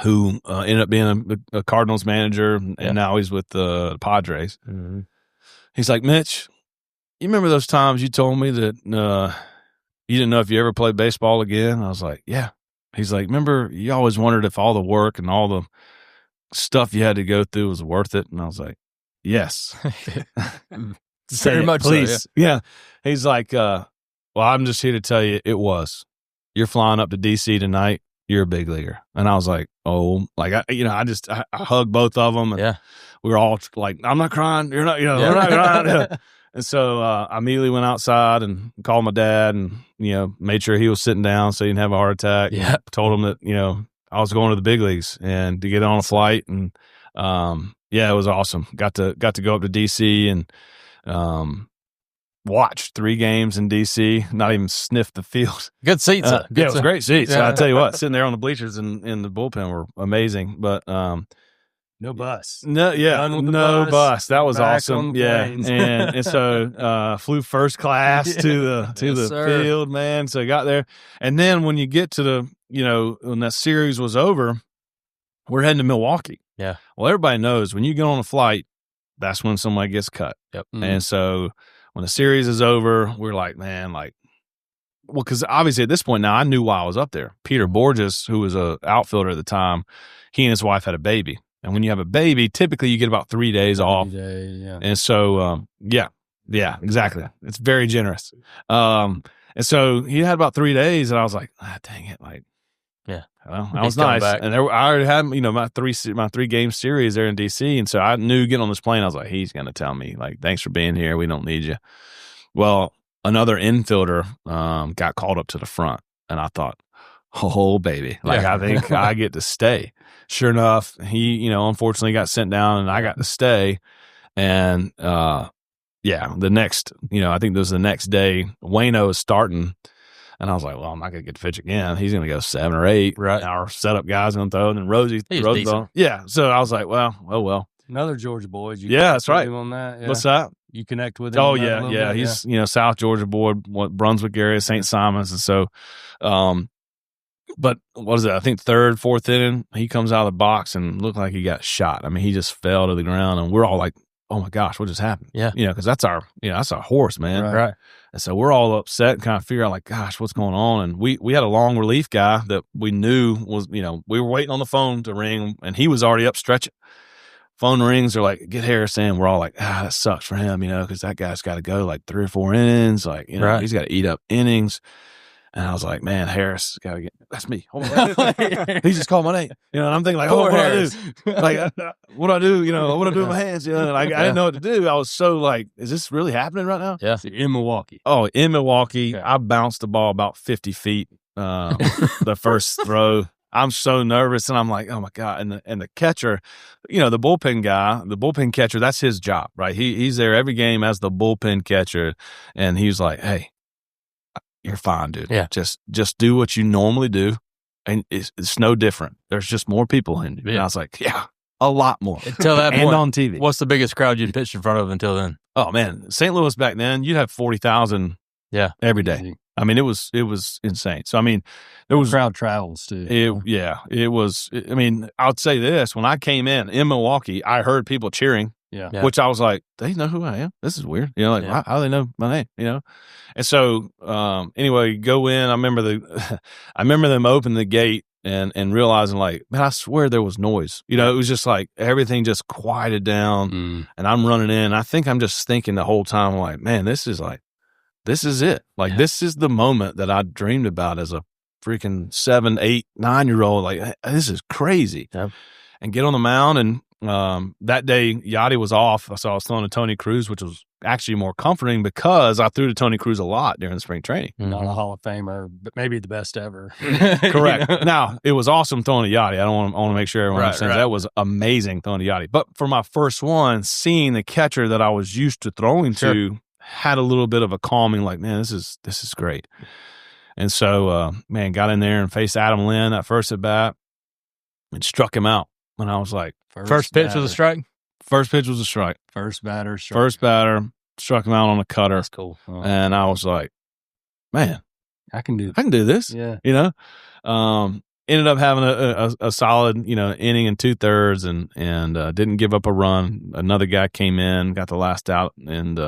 who ended up being a Cardinals manager, and now he's with the Padres.
Mm-hmm.
He's like, "Mitch, you remember those times you told me that you didn't know if you ever played baseball again?" I was like, "Yeah." He's like, "Remember, you always wondered if all the work and all the stuff you had to go through was worth it?" And I was like, "Yes."
Very much
please.
so,
yeah. He's like, "Well, I'm just here to tell you it was. You're flying up to D.C. tonight. You're a big leaguer." And I was like, "Oh," like, I hugged both of them. And we were all like, "I'm not crying. You're not, we're not crying." And so I immediately went outside and called my dad and, made sure he was sitting down so he didn't have a heart attack.
Yeah.
Told him that, I was going to the big leagues and to get on a flight. And, it was awesome. Got to go up to DC and watch 3 games in DC, not even sniff the field.
Good seats.
It was great seats.
Yeah.
I tell you what, sitting there on the bleachers in the bullpen were amazing. But
no bus.
No bus. That was
Back
awesome.
on the
Yeah,
planes.
and so flew first class to the
sir.
field, man. So I got there, and then when you get to the when that series was over, we're heading to Milwaukee.
Yeah.
Well, everybody knows when you get on a flight, that's when somebody gets cut.
Yep.
And so when the series is over, we're like, man, like. Well, because obviously at this point now, I knew why I was up there. Peter Borges, who was an outfielder at the time, he and his wife had a baby. And when you have a baby, typically you get about 3 days off. And so, exactly. It's very generous. And so he had about 3 days, and I was like, dang it. Like, well, that was nice.
Back.
And I already had, my 3 game series there in DC. And so I knew getting on this plane, I was like, he's going to tell me, like, thanks for being here. We don't need you. Well, another infielder got called up to the front, and I thought, oh, baby. Like, I think I get to stay. Sure enough, he, unfortunately got sent down, and I got to stay. And, the next, I think it was the next day, Waino is starting. And I was like, well, I'm not going to get to pitch again. He's going to go 7 or 8.
Right.
Our setup guy's going to throw, and then Rosie throws the ball. Yeah. So I was like, well, oh, well.
Another Georgia boy.
That's right.
On that. Yeah.
What's that?
You connect with him?
Oh, yeah. He's, South Georgia boy, Brunswick area, St. Simons. And so, but what is it? I think 3rd, 4th inning, he comes out of the box and looked like he got shot. I mean, he just fell to the ground, and we're all like, oh my gosh, what just happened?
Yeah.
Because that's our horse, man.
Right.
And so we're all upset and kind of figure out, like, gosh, what's going on? And we had a long relief guy that we knew was, we were waiting on the phone to ring, and he was already up stretching. phone rings. They're like, get Harris in. We're all like, that sucks for him, because that guy's got to go like 3 or 4 innings. Like, he's got to eat up innings. And I was like, man, Harris got to get. That's me. Hold on. He just called my name. And I'm thinking like, what do I do? Like, what do I do? What do I do with my hands? Like, I didn't know what to do. I was so like, is this really happening right now?
Yeah. So in Milwaukee.
Oh, in Milwaukee, I bounced the ball about 50 feet. The first throw. I'm so nervous, and I'm like, oh my God. And the catcher, the bullpen guy, the bullpen catcher, that's his job, right? He's there every game as the bullpen catcher, and he was like, hey, you're fine, dude.
Yeah.
Just do what you normally do, and it's no different. There's just more people in you.
Yeah.
And I was like, yeah, a lot more.
Until that
and
point,
on TV.
what's the biggest crowd you'd pitched in front of until then?
Oh man, St. Louis back then, you'd have 40,000 every day. I mean, it was insane. So, I mean, there was
crowd travels too.
It was. I mean, I'll say this: when I came in Milwaukee, I heard people cheering.
Yeah.
Which I was like, they know who I am. This is weird. How do they know my name? And so, anyway, go in. I remember them open the gate and realizing like, man, I swear there was noise. It was just like everything just quieted down, and I'm running in. I think I'm just thinking the whole time, like, man, this is it. Like, this is the moment that I dreamed about as a freaking 7, 8, 9-year-old. Like, this is crazy.
Yep.
And get on the mound. And that day, Yachty was off. So I was throwing to Tony Cruz, which was actually more comforting because I threw to Tony Cruz a lot during the spring training.
Not a Hall of Famer, but maybe the best ever.
Correct. Now, it was awesome throwing to Yachty. I want to make sure everyone understands that was amazing throwing to Yachty. But for my first one, seeing the catcher that I was used to throwing to had a little bit of a calming, like, man, this is great. And so, got in there and faced Adam Lynn that first at bat and struck him out. And I was like,
first pitch was a strike?
First pitch was a strike.
First batter
struck him out on a cutter.
That's cool.
And I was like, man,
I can do
this.
Yeah.
Ended up having a solid, inning and 2/3 and didn't give up a run. Another guy came in, got the last out, and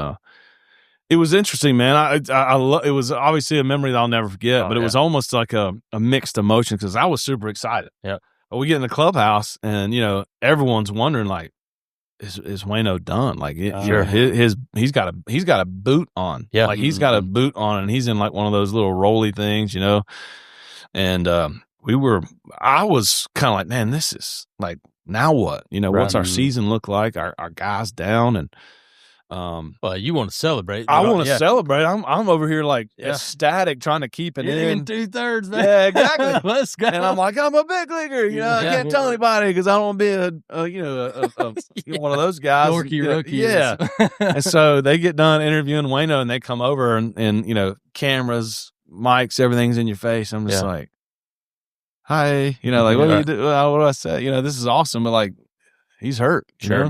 it was interesting, man. It was obviously a memory that I'll never forget, but it was almost like a mixed emotion because I was super excited.
Yeah.
But we get in the clubhouse and, everyone's wondering like, is Waino done? Like he's got a boot on.
Yeah.
Like he's got a boot on and he's in like one of those little rolly things, and, I was kind of like, man, this is like, now what? What's our season look like? Our guys down and,
well, you want to celebrate.
I want to celebrate. I'm over here like ecstatic, trying to keep it in
2/3, man.
Yeah, exactly.
Let's go.
And I'm like, I'm a big leaguer. I can't tell anybody because I don't want to be one of those guys.
Dorky rookie.
Yeah. And so they get done interviewing Waino, and they come over, and cameras, mics, everything's in your face. I'm just like, hi, like what do you do? What do I say? This is awesome, but like, he's hurt.
Sure.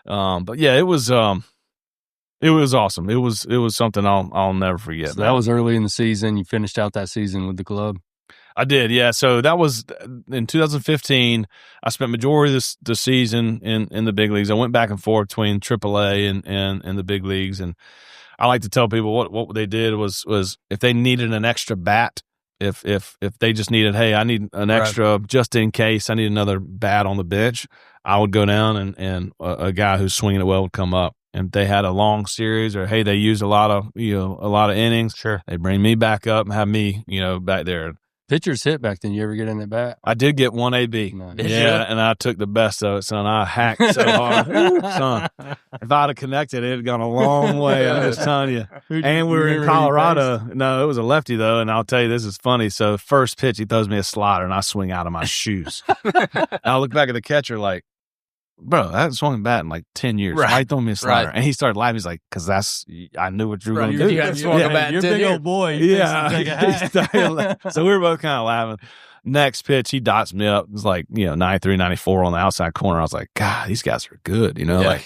But yeah, it was awesome. It was something I'll never forget.
So that was early in the season. You finished out that season with the club.
I did, yeah. So that was in 2015. I spent majority of the season in the big leagues. I went back and forth between AAA and the big leagues. And I like to tell people what they did was if they needed an extra bat, if they just needed, hey, I need an extra just in case I need another bat on the bench, I would go down and a guy who's swinging it well would come up. And they had a long series, or hey, they used a lot of innings.
Sure,
they bring me back up and have me, back there.
Pitchers hit back then. You ever get in that bat?
I did get one AB.
Nice.
And I took the best of it, son. I hacked so hard, son. If I'd have connected, it had gone a long way. I'm just telling you. And we were in Colorado. No, it was a lefty though, and I'll tell you, this is funny. So first pitch, he throws me a slider, and I swing out of my shoes. And I look back at the catcher like, bro, I haven't swung a bat in like 10 years. Why you throwing me a slider? And he started laughing. He's like, because I knew what you were going to do.
You haven't swung a bat in 10 years. You're a big old boy.
Yeah. So we were both kind of laughing. Next pitch, he dots me up. It was like, 93, 94 on the outside corner. I was like, God, these guys are good. I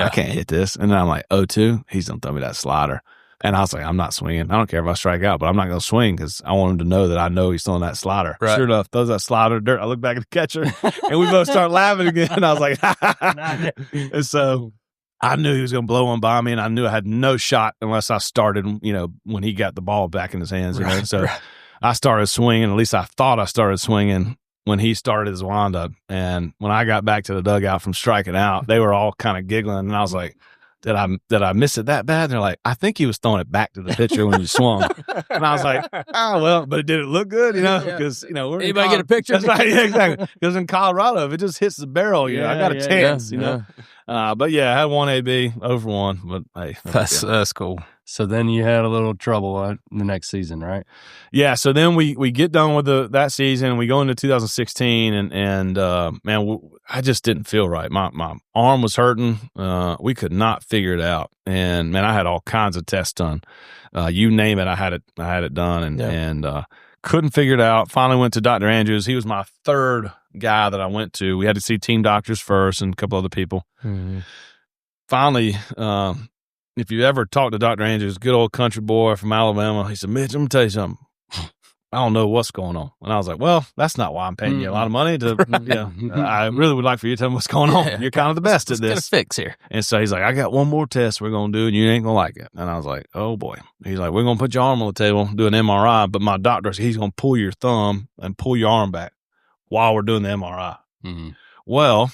can't hit this. And then I'm like, 0-2. He's going to throw me that slider. And I was like, I'm not swinging. I don't care if I strike out, but I'm not going to swing because I want him to know that I know he's throwing that slider.
Right.
Sure enough, throws that slider dirt. I look back at the catcher, and we both start laughing again. And I was like, And so I knew he was going to blow one by me, and I knew I had no shot unless I started, when he got the ball back in his hands. So I started swinging. At least I thought I started swinging. when he started his windup. And when I got back to the dugout from striking out, they were all kind of giggling. And I was like, did I miss it that bad? And they're like, I think he was throwing it back to the pitcher when you swung. And I was like, oh, well, but did it look good? You know, because, you know, we're
Anybody get a picture?
That's right. Yeah, exactly. Because in Colorado, if it just hits the barrel, you know, I got a chance, you know. But yeah, I had 1 AB over 1, but hey.
That's cool.
So then you had a little trouble the next season, right?
Yeah, so then we get done with that season, and we go into 2016, and man, I just didn't feel right. My arm was hurting. We could not figure it out, and man, I had all kinds of tests done. You name it, I had it done, and couldn't figure it out. Finally went to Dr. Andrews. He was my third guy that I went to. We had to see team doctors first and a couple other people. Mm-hmm. Finally, if you ever talk to Dr. Andrews, good old country boy from Alabama, he said, Mitch, I'm going to tell you something. I don't know what's going on. And I was like, well, that's not why I'm paying you a lot of money to, I really would like for you to tell me what's going on. You're kind of the best at this.
Let's get a fix here.
And so he's like, I got one more test we're going to do, and you ain't going to like it. And I was like, oh boy. He's like, we're going to put your arm on the table, do an MRI, but my doctor said he's going to pull your thumb and pull your arm back while we're doing the MRI. Mm-hmm. Well,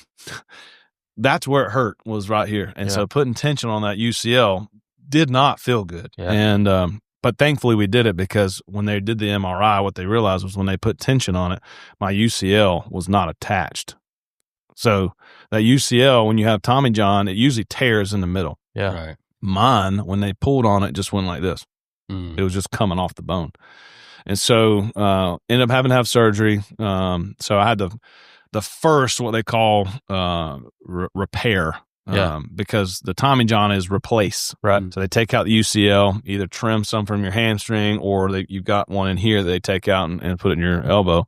that's where it hurt, was right here. And so putting tension on that UCL did not feel good. Yeah. And, but thankfully we did it, because when they did the MRI, what they realized was when they put tension on it, my UCL was not attached. So that UCL, when you have Tommy John, it usually tears in the middle.
Yeah.
Right.
Mine, when they pulled on it, just went like this. It was just coming off the bone. And so ended up having to have surgery. So I had the first, what they call repair, because the Tommy John is replace.
Right.
So they take out the UCL, either trim some from your hamstring, or you've got one in here that they take out and put it in your elbow.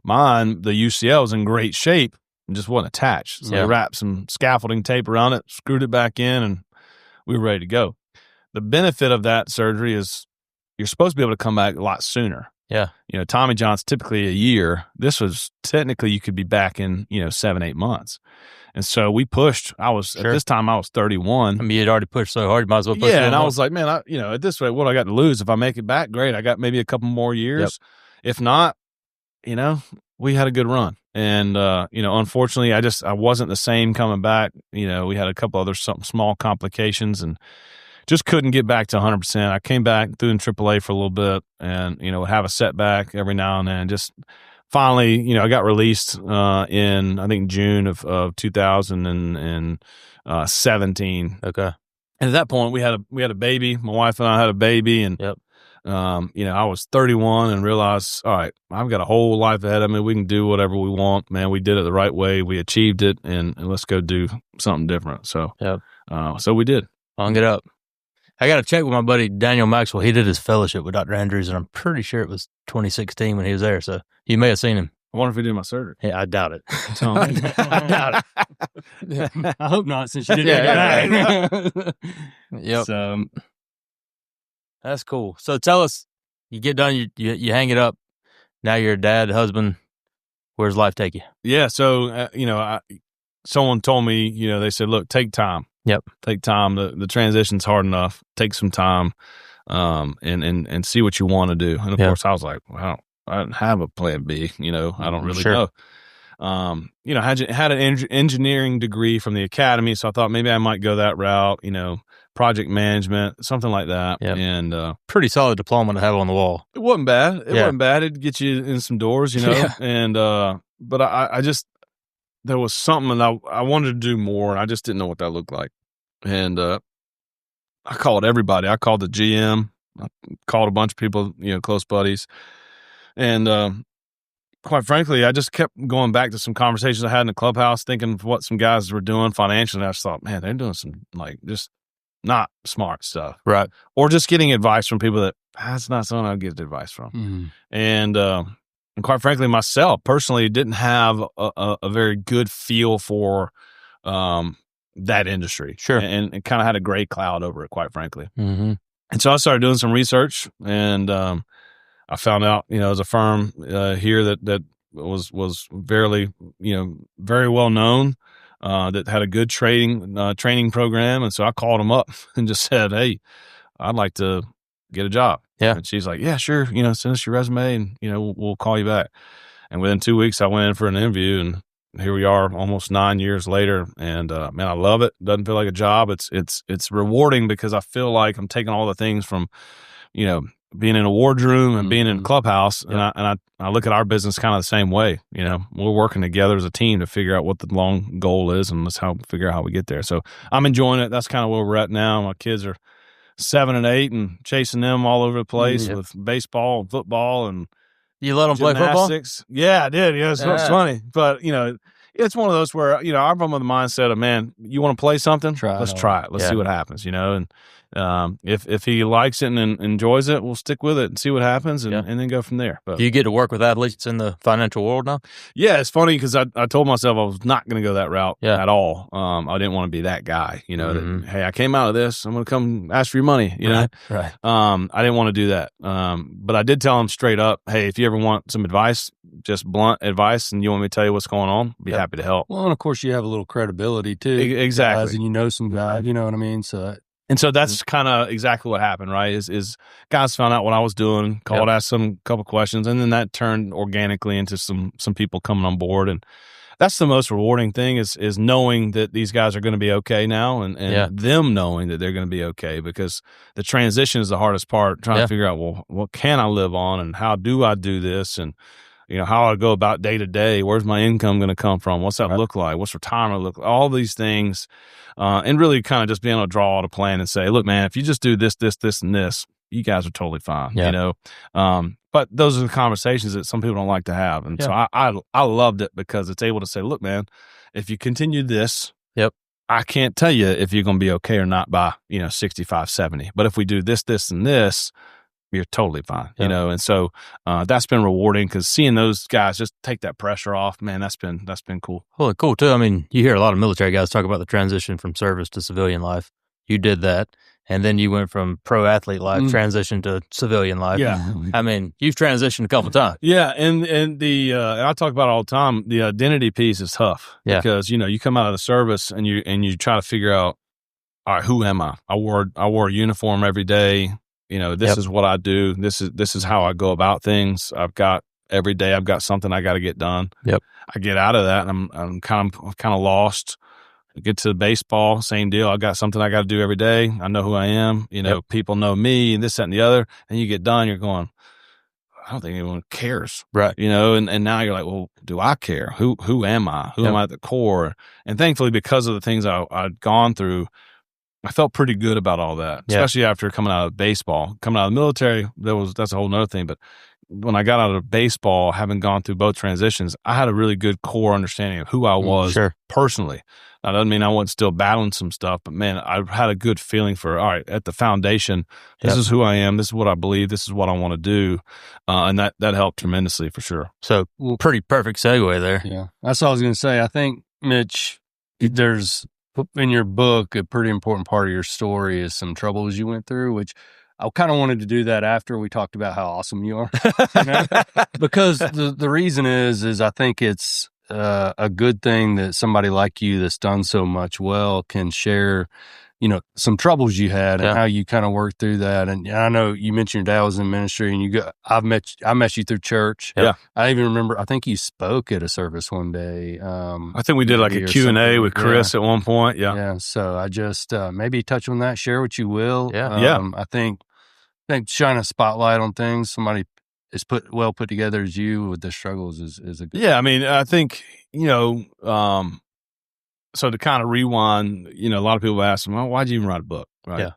Mine, the UCL was in great shape and just wasn't attached. So they wrapped some scaffolding tape around it, screwed it back in, and we were ready to go. The benefit of that surgery is you're supposed to be able to come back a lot sooner.
Yeah.
You know, Tommy John's typically a year. This was technically, you could be back in, 7-8 months. And so we pushed. At this time, I was 31.
I mean, you'd already pushed so hard, you might as well push.
Yeah. And I was like, man, at this rate, what I got to lose? If I make it back, great. I got maybe a couple more years. Yep. If not, we had a good run. And, unfortunately, I wasn't the same coming back. We had a couple other small complications and just couldn't get back to 100%. I came back, threw in AAA for a little bit, and, would have a setback every now and then. Just finally, I got released in, I think, June of 2017.
Okay.
And at that point, we had a baby. My wife and I had a baby, and I was 31 and realized, all right, I've got a whole life ahead of me. We can do whatever we want, man. We did it the right way. We achieved it, and let's go do something different. So, so we did.
Hung it up. I got to check with my buddy Daniel Maxwell. He did his fellowship with Dr. Andrews, and I'm pretty sure it was 2016 when he was there. So you may have seen him.
I wonder if he did my surgery.
Yeah, I doubt it.
I doubt it. I hope not, since you didn't get
Yep. So that's cool. So tell us, you get done, you hang it up. Now you're a dad, husband. Where's life take you?
Yeah. So, someone told me, they said, look, take time.
Yep.
Take time. The transition's hard enough. Take some time, and see what you want to do. And of course, I was like, well, I don't have a plan B. I don't really know. I had an engineering degree from the academy, so I thought maybe I might go that route. Project management, something like that.
Yep.
And
pretty solid diploma to have on the wall.
It wasn't bad. It wasn't bad. It'd get you in some doors, And but I just, there was something that I wanted to do more, and I just didn't know what that looked like. And I called everybody. I called the GM. I called a bunch of people, close buddies. And quite frankly, I just kept going back to some conversations I had in the clubhouse, thinking of what some guys were doing financially. And I just thought, man, they're doing some, just not smart stuff.
Right.
Or just getting advice from people that's not something I'd get advice from. Mm-hmm. And quite frankly, myself personally didn't have a very good feel for that industry.
Sure.
And kind of had a gray cloud over it, quite frankly.
Mm-hmm.
And so I started doing some research, and I found out, there's a firm here that was very well known, that had a good training program. And so I called them up and just said, hey, I'd like to get a job.
Yeah.
And she's like, yeah, sure. Send us your resume, and, we'll call you back. And within 2 weeks, I went in for an interview, and here we are almost 9 years later. And man, I love it. Doesn't feel like a job. It's rewarding because I feel like I'm taking all the things from, being in a wardroom and being in a clubhouse.
Yeah.
And I look at our business kind of the same way. We're working together as a team to figure out what the long goal is, and let's figure out how we get there. So I'm enjoying it. That's kind of where we're at now. My kids are 7 and 8 and chasing them all over the place with baseball and football and
You let them play football?
gymnastics. Yeah, I did. Yeah, it's funny. But, it's one of those where, I'm from the mindset of, man, you want to play something? Let's try it. Let's see what happens, and if he likes it and enjoys it, we'll stick with it and see what happens and then go from there. But
do you get to work with athletes in the financial world now?
yeah, it's funny because I told myself I was not going to go that route at all. I didn't want to be that guy, that, hey, I came out of this, I'm going to come ask for your money,
Right.
I didn't want to do that. But I did tell him straight up, hey, if you ever want some advice, just blunt advice, and you want me to tell you what's going on, be happy to help.
Well, and of course you have a little credibility too.
Exactly.
Guys, and some guys, you know what I mean?
So that's kind of exactly what happened, right? Is guys found out what I was doing, called, asked some couple questions, and then that turned organically into some people coming on board. And that's the most rewarding thing is knowing that these guys are going to be okay now, and them knowing that they're going to be okay, because the transition is the hardest part, trying to figure out, well, what can I live on, and how do I do this, and how I go about day to day. Where's my income going to come from? What's that look like? What's retirement look like? All these things, and really kind of just being able to draw out a plan and say, look, man, if you just do this, this, this, and this, you guys are totally fine. But those are the conversations that some people don't like to have, and so I loved it because it's able to say, look, man, if you continue this, I can't tell you if you're going to be okay or not by 65, 70. But if we do this, this, and this, you're totally fine, and so that's been rewarding because seeing those guys just take that pressure off, man, that's been cool.
Well, cool too. I mean, you hear a lot of military guys talk about the transition from service to civilian life. You did that, and then you went from pro athlete life transition to civilian life.
Yeah,
I mean, you've transitioned a couple times.
Yeah, and the I talk about it all the time. The identity piece is tough because you come out of the service and you try to figure out, all right, who am I? I wore a uniform every day. This is what I do. This is how I go about things. Every day I've got something I got to get done.
Yep.
I get out of that and I'm kind of lost. I get to baseball, same deal. I got something I got to do every day. I know who I am. People know me and this, that, and the other. And you get done, you're going, I don't think anyone cares.
Right.
And now you're like, well, do I care? Who am I? Who am I at the core? And thankfully, because of the things I'd gone through, I felt pretty good about all that, especially after coming out of baseball. Coming out of the military, that's a whole nother thing. But when I got out of baseball, having gone through both transitions, I had a really good core understanding of who I was personally. That doesn't mean I wasn't still battling some stuff, but man, I had a good feeling for, all right, at the foundation, this is who I am, this is what I believe, this is what I want to do. And that helped tremendously for sure.
So pretty perfect segue there.
Yeah. That's what I was going to say. I think, Mitch, there's in your book, a pretty important part of your story is some troubles you went through, which I kind of wanted to do that after we talked about how awesome you are. Because the reason is I think it's a good thing that somebody like you that's done so much well can share, some troubles you had and how you kind of worked through that. And I know you mentioned your dad was in ministry, and I met you through church.
Yeah.
I even remember, I think you spoke at a service one day.
I think we did like a Q&A with Chris at one point. Yeah.
Yeah. So I just maybe touch on that, share what you will.
Yeah.
I think shine a spotlight on things. Somebody as put together as you with the struggles is a good
thing. I mean, I think, so to kind of rewind, a lot of people ask me, well, why'd you even write a book? Right.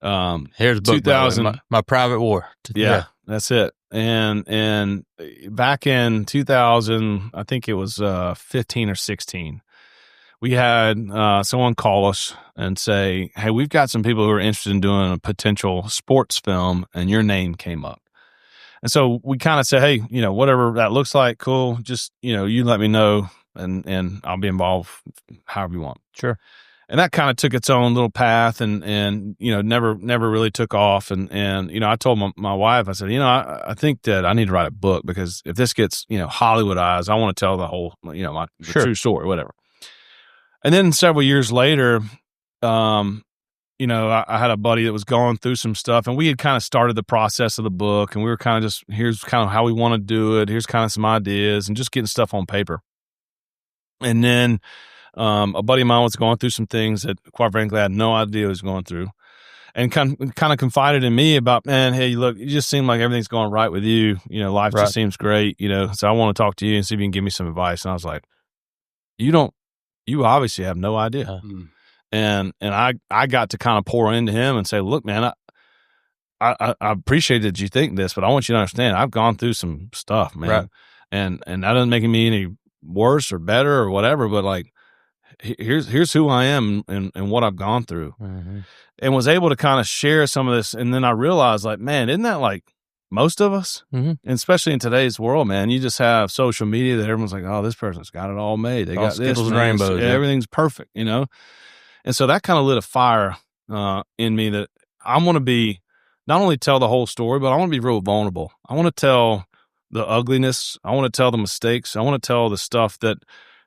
Yeah. Here's a book,
2000,
my private war.
Yeah, that's it. And back in 2000, I think it was 15 or 16, we had someone call us and say, hey, we've got some people who are interested in doing a potential sports film, and your name came up. And so we kind of said, hey, whatever that looks like, cool. Just, you let me know and I'll be involved however you want.
Sure.
And that kind of took its own little path and never really took off. And I told my wife, I said, I think that I need to write a book because if this gets, Hollywoodized, I want to tell the whole, the true story, whatever. And then several years later, I had a buddy that was going through some stuff, and we had kind of started the process of the book, and we were kind of just, here's kind of how we want to do it. Here's kind of some ideas, and just getting stuff on paper. And then a buddy of mine was going through some things that, quite frankly, I had no idea he was going through, and kind of confided in me about, man, hey, look, you just seem like everything's going right with you. Life just seems great, so I want to talk to you and see if you can give me some advice. And I was like, you obviously have no idea. And I got to kind of pour into him and say, look, man, I appreciate that you think this, but I want you to understand I've gone through some stuff, man.
Right.
And that doesn't make me any worse or better or whatever, but like, here's who I am and what I've gone through.
Mm-hmm.
And was able to kind of share some of this. And then I realized, like, man, isn't that like most of us?
Mm-hmm.
And especially in today's world, man, you just have social media that everyone's like, oh, this person's got it all made. They
all
got
Skittles
this,
and
man.
rainbows, yeah.
Everything's perfect, And so that kind of lit a fire in me that I want to be, not only tell the whole story, but I want to be real vulnerable. I want to tell the ugliness. I want to tell the mistakes. I want to tell the stuff that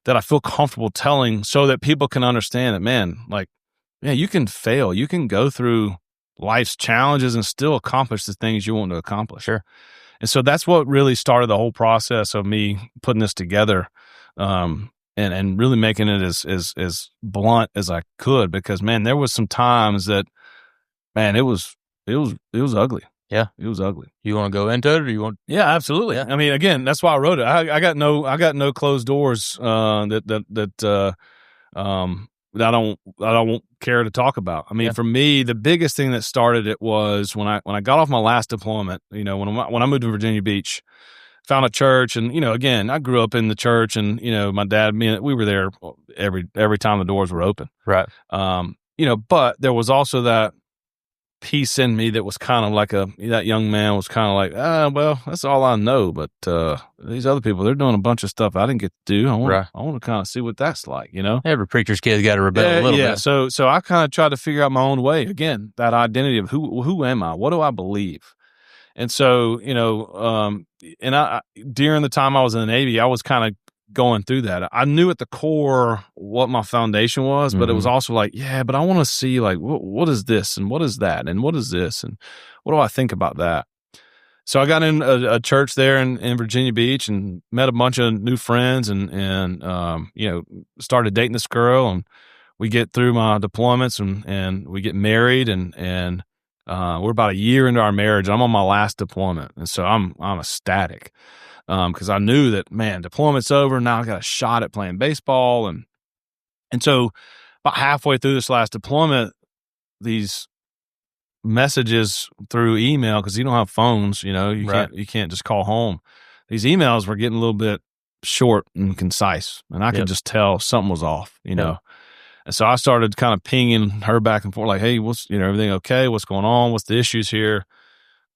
I feel comfortable telling, so that people can understand that, man, like, yeah, you can fail. You can go through life's challenges and still accomplish the things you want to accomplish.
Sure.
And so that's what really started the whole process of me putting this together. And really making it as blunt as I could, because, man, there was some times that, man, it was ugly.
Yeah,
it was ugly.
You want to go into it, or you want?
Yeah, absolutely. Yeah. I mean, again, that's why I wrote it. I got no closed doors that I don't care to talk about. I mean, for me, the biggest thing that started it was when I got off my last deployment. When I moved to Virginia Beach. Found a church, and again, I grew up in the church, and my dad, we were there every time the doors were open,
right?
But there was also that piece in me that was kind of like that young man was kind of like, well, that's all I know, but these other people, they're doing a bunch of stuff I didn't get to do. I want to kind of see what that's like,
Every preacher's kid's got to rebel a little bit.
So I kind of tried to figure out my own way. Again, that identity of who am I? What do I believe? And so, and I, during the time I was in the Navy, I was kind of going through that. I knew at the core what my foundation was, but it was also like, yeah, but I want to see, like, what is this, and what is that, and what is this, and what do I think about that? So I got in a church there in Virginia Beach and met a bunch of new friends, and started dating this girl, and we get through my deployments, and we get married, and we're about a year into our marriage. I'm on my last deployment, and so I'm ecstatic because I knew that, man, deployment's over. Now I got a shot at playing baseball, and so about halfway through this last deployment, these messages through email, because you don't have phones, you can't just call home. These emails were getting a little bit short and concise, and I could just tell something was off, And so I started kind of pinging her back and forth, like, hey, what's, everything okay? What's going on? What's the issues here?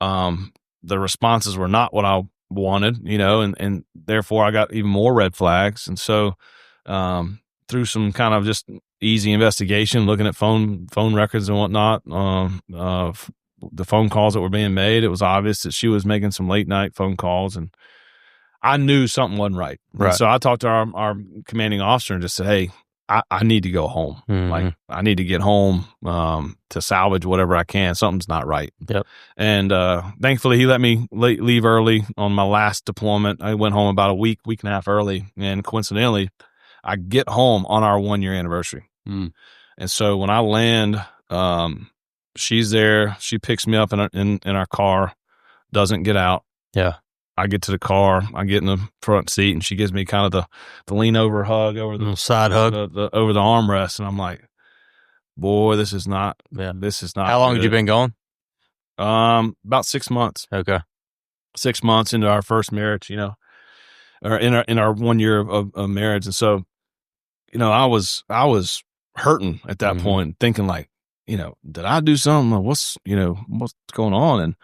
The responses were not what I wanted, and therefore I got even more red flags. And so through some kind of just easy investigation, looking at phone records and whatnot, the phone calls that were being made, it was obvious that she was making some late night phone calls, and I knew something wasn't right. And so I talked to our commanding officer and just said, hey, I need to go home.
Mm-hmm.
Like, I need to get home to salvage whatever I can. Something's not right.
Yep.
And thankfully, he let me leave early on my last deployment. I went home about a week and a half early. And coincidentally, I get home on our 1 year anniversary.
Mm.
And so when I land, she's there. She picks me up in our car, doesn't get out.
Yeah.
I get to the car, I get in the front seat, and she gives me kind of the lean over hug over the
side hug
over the armrest, and I'm like, boy, this is not.
How long had you been gone?
About 6 months.
Okay,
6 months into our first marriage, or in our 1 year of marriage, and so, I was hurting at that point, thinking like, did I do something? What's going on? And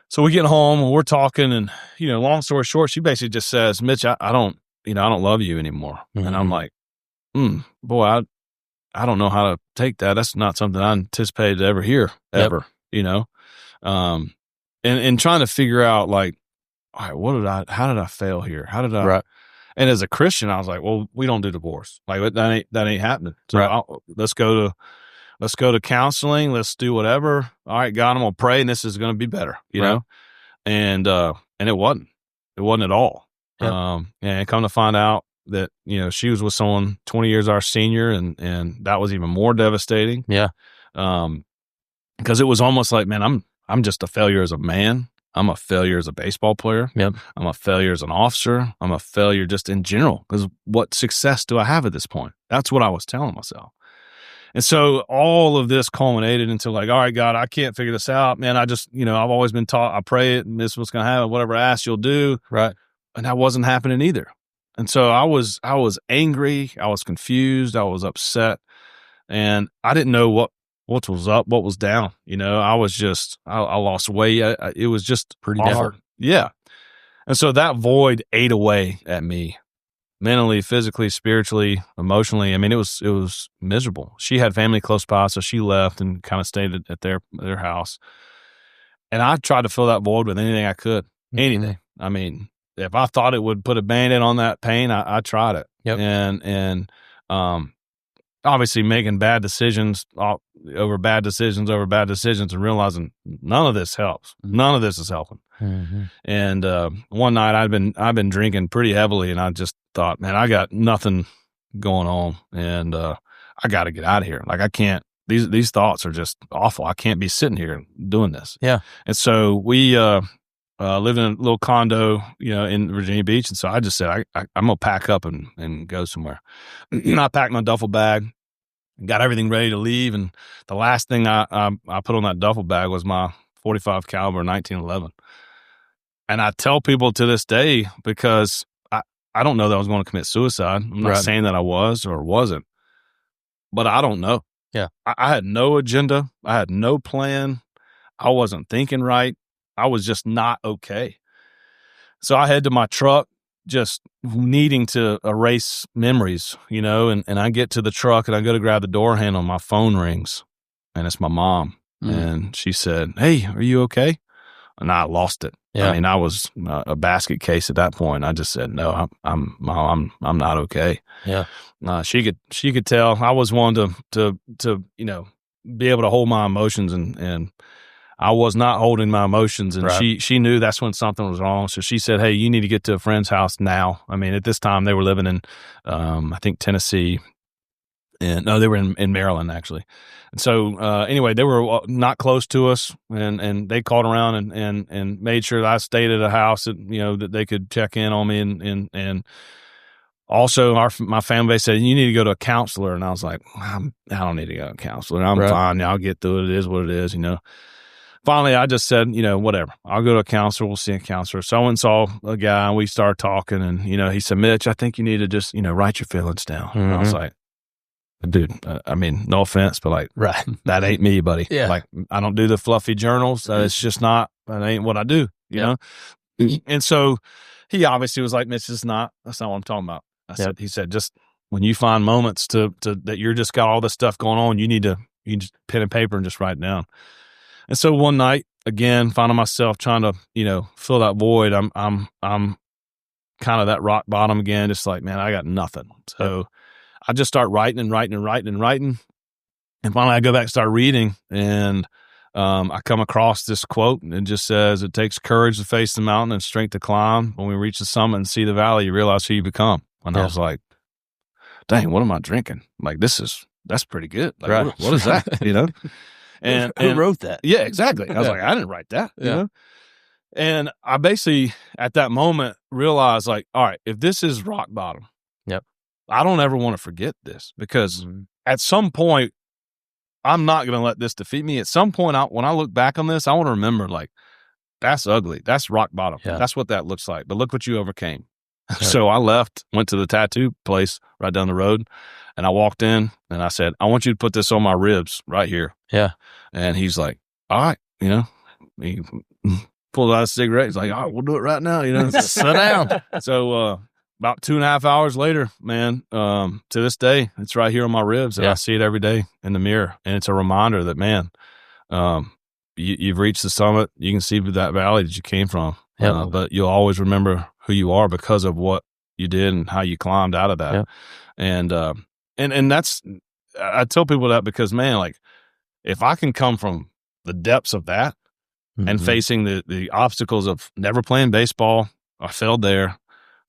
so we get home and we're talking, and, long story short, she basically just says, Mitch, I don't love you anymore.
Mm-hmm.
And I'm like, boy, I don't know how to take that. That's not something I anticipated to ever hear, ever, and trying to figure out, like, all right, how did I fail here? How did I,
right.
And as a Christian, I was like, well, we don't do divorce. Like, that ain't happening. So
right.
let's go to Let's go to counseling. Let's do whatever. All right, God, I'm going to pray, and this is going to be better, you know? And it wasn't. It wasn't at all.
Yep.
And come to find out that, you know, she was with someone 20 years our senior, and that was even more devastating.
Yeah.
Because it was almost like, man, I'm just a failure as a man. I'm a failure as a baseball player.
Yep.
I'm a failure as an officer. I'm a failure just in general, because what success do I have at this point? That's what I was telling myself. And so all of this culminated into like, all right, God, I can't figure this out, man. I just, you know, I've always been taught, I pray it and this is what's going to happen. Whatever I ask, you'll do.
Right.
And that wasn't happening either. And so I was angry. I was confused. I was upset, and I didn't know what was up, what was down. You know, I was just, I lost weight. It was just
Pretty
awful.
hard.
Yeah. And so that void ate away at me. Mentally, physically, spiritually, emotionally. I mean, it was miserable. She had family close by, so she left and kind of stayed at their house. And I tried to fill that void with anything I could. Anything. I mean, if I thought it would put a Band-Aid on that pain, I tried it.
Yep.
And obviously making bad decisions over bad decisions and realizing none of this helps. None of this is helping.
Mm-hmm.
And one night I've been drinking pretty heavily, and I just thought, man, I got nothing going on, and I got to get out of here. Like, I can't. These thoughts are just awful. I can't be sitting here doing this.
Yeah.
And so we lived in a little condo, you know, in Virginia Beach, and so I just said, I'm gonna pack up and go somewhere. And I packed my duffel bag, got everything ready to leave, and the last thing I put on that duffel bag was my .45 caliber 1911. And I tell people to this day, because I don't know that I was going to commit suicide. I'm not saying that I was or wasn't, but I don't know.
Yeah.
I had no agenda. I had no plan. I wasn't thinking right. I was just not okay. So I head to my truck, just needing to erase memories, you know, and I get to the truck and I go to grab the door handle, and my phone rings, and it's my mom. And she said, "Hey, are you okay?" And I lost it.
Yeah.
I mean, I was a basket case at that point. I just said, "No, I'm not okay."
Yeah.
She could tell I was one to you know, be able to hold my emotions, and I was not holding my emotions, and she knew that's when something was wrong. So she said, "Hey, you need to get to a friend's house now." I mean, at this time they were living in I think Tennessee, and no, they were in Maryland actually. And so anyway, they were not close to us, and they called around and made sure that I stayed at a house that, you know, that they could check in on me, and also my family said, "You need to go to a counselor." And I was like, I don't need to go to a counselor. I'm fine. I'll get through it. It is what it is, you know. Finally, I just said, you know, whatever. I'll go to a counselor. We'll see a counselor. So I went and saw a guy, and we started talking, and, you know, he said, "Mitch, I think you need to just, you know, write your feelings down."
Mm-hmm.
And I was like, dude, I mean, no offense, but like, that ain't me, buddy.
Yeah.
Like, I don't do the fluffy journals. It's just not, that ain't what I do, you know? And so he obviously was like, "Mitch, that's not what I'm talking about." He said, just when you find moments to that you're just got all this stuff going on, you just pen and paper and just write it down. And so one night, again, finding myself trying to, you know, fill that void. I'm kind of that rock bottom again, just like, man, I got nothing. So I just start writing. And finally I go back and start reading, and I come across this quote, and it just says, "It takes courage to face the mountain and strength to climb. When we reach the summit and see the valley, you realize who you become." And I was like, dang, what am I drinking? Like, that's pretty good. Like, what is that? You know? And
who wrote that?
Yeah, exactly. I was like, I didn't write that. You know? And I basically at that moment realized, like, all right, if this is rock bottom, I don't ever want to forget this, because at some point I'm not going to let this defeat me. At some point, when I look back on this, I want to remember, like, that's ugly. That's rock bottom. Yeah. That's what that looks like. But look what you overcame. Yeah. So I left, went to the tattoo place right down the road, and I walked in, and I said, "I want you to put this on my ribs right here."
Yeah.
And he's like, "All right," you know, he pulled out a cigarette. He's like, "All right, we'll do it right now," you know, sit down. So, about 2.5 hours later, man, to this day, it's right here on my ribs, and I see it every day in the mirror. And it's a reminder that, man, you've reached the summit. You can see that valley that you came from, but you'll always remember who you are because of what you did and how you climbed out of that. And that's, I tell people that because, man, like, if I can come from the depths of that and facing the obstacles of never playing baseball, I failed there.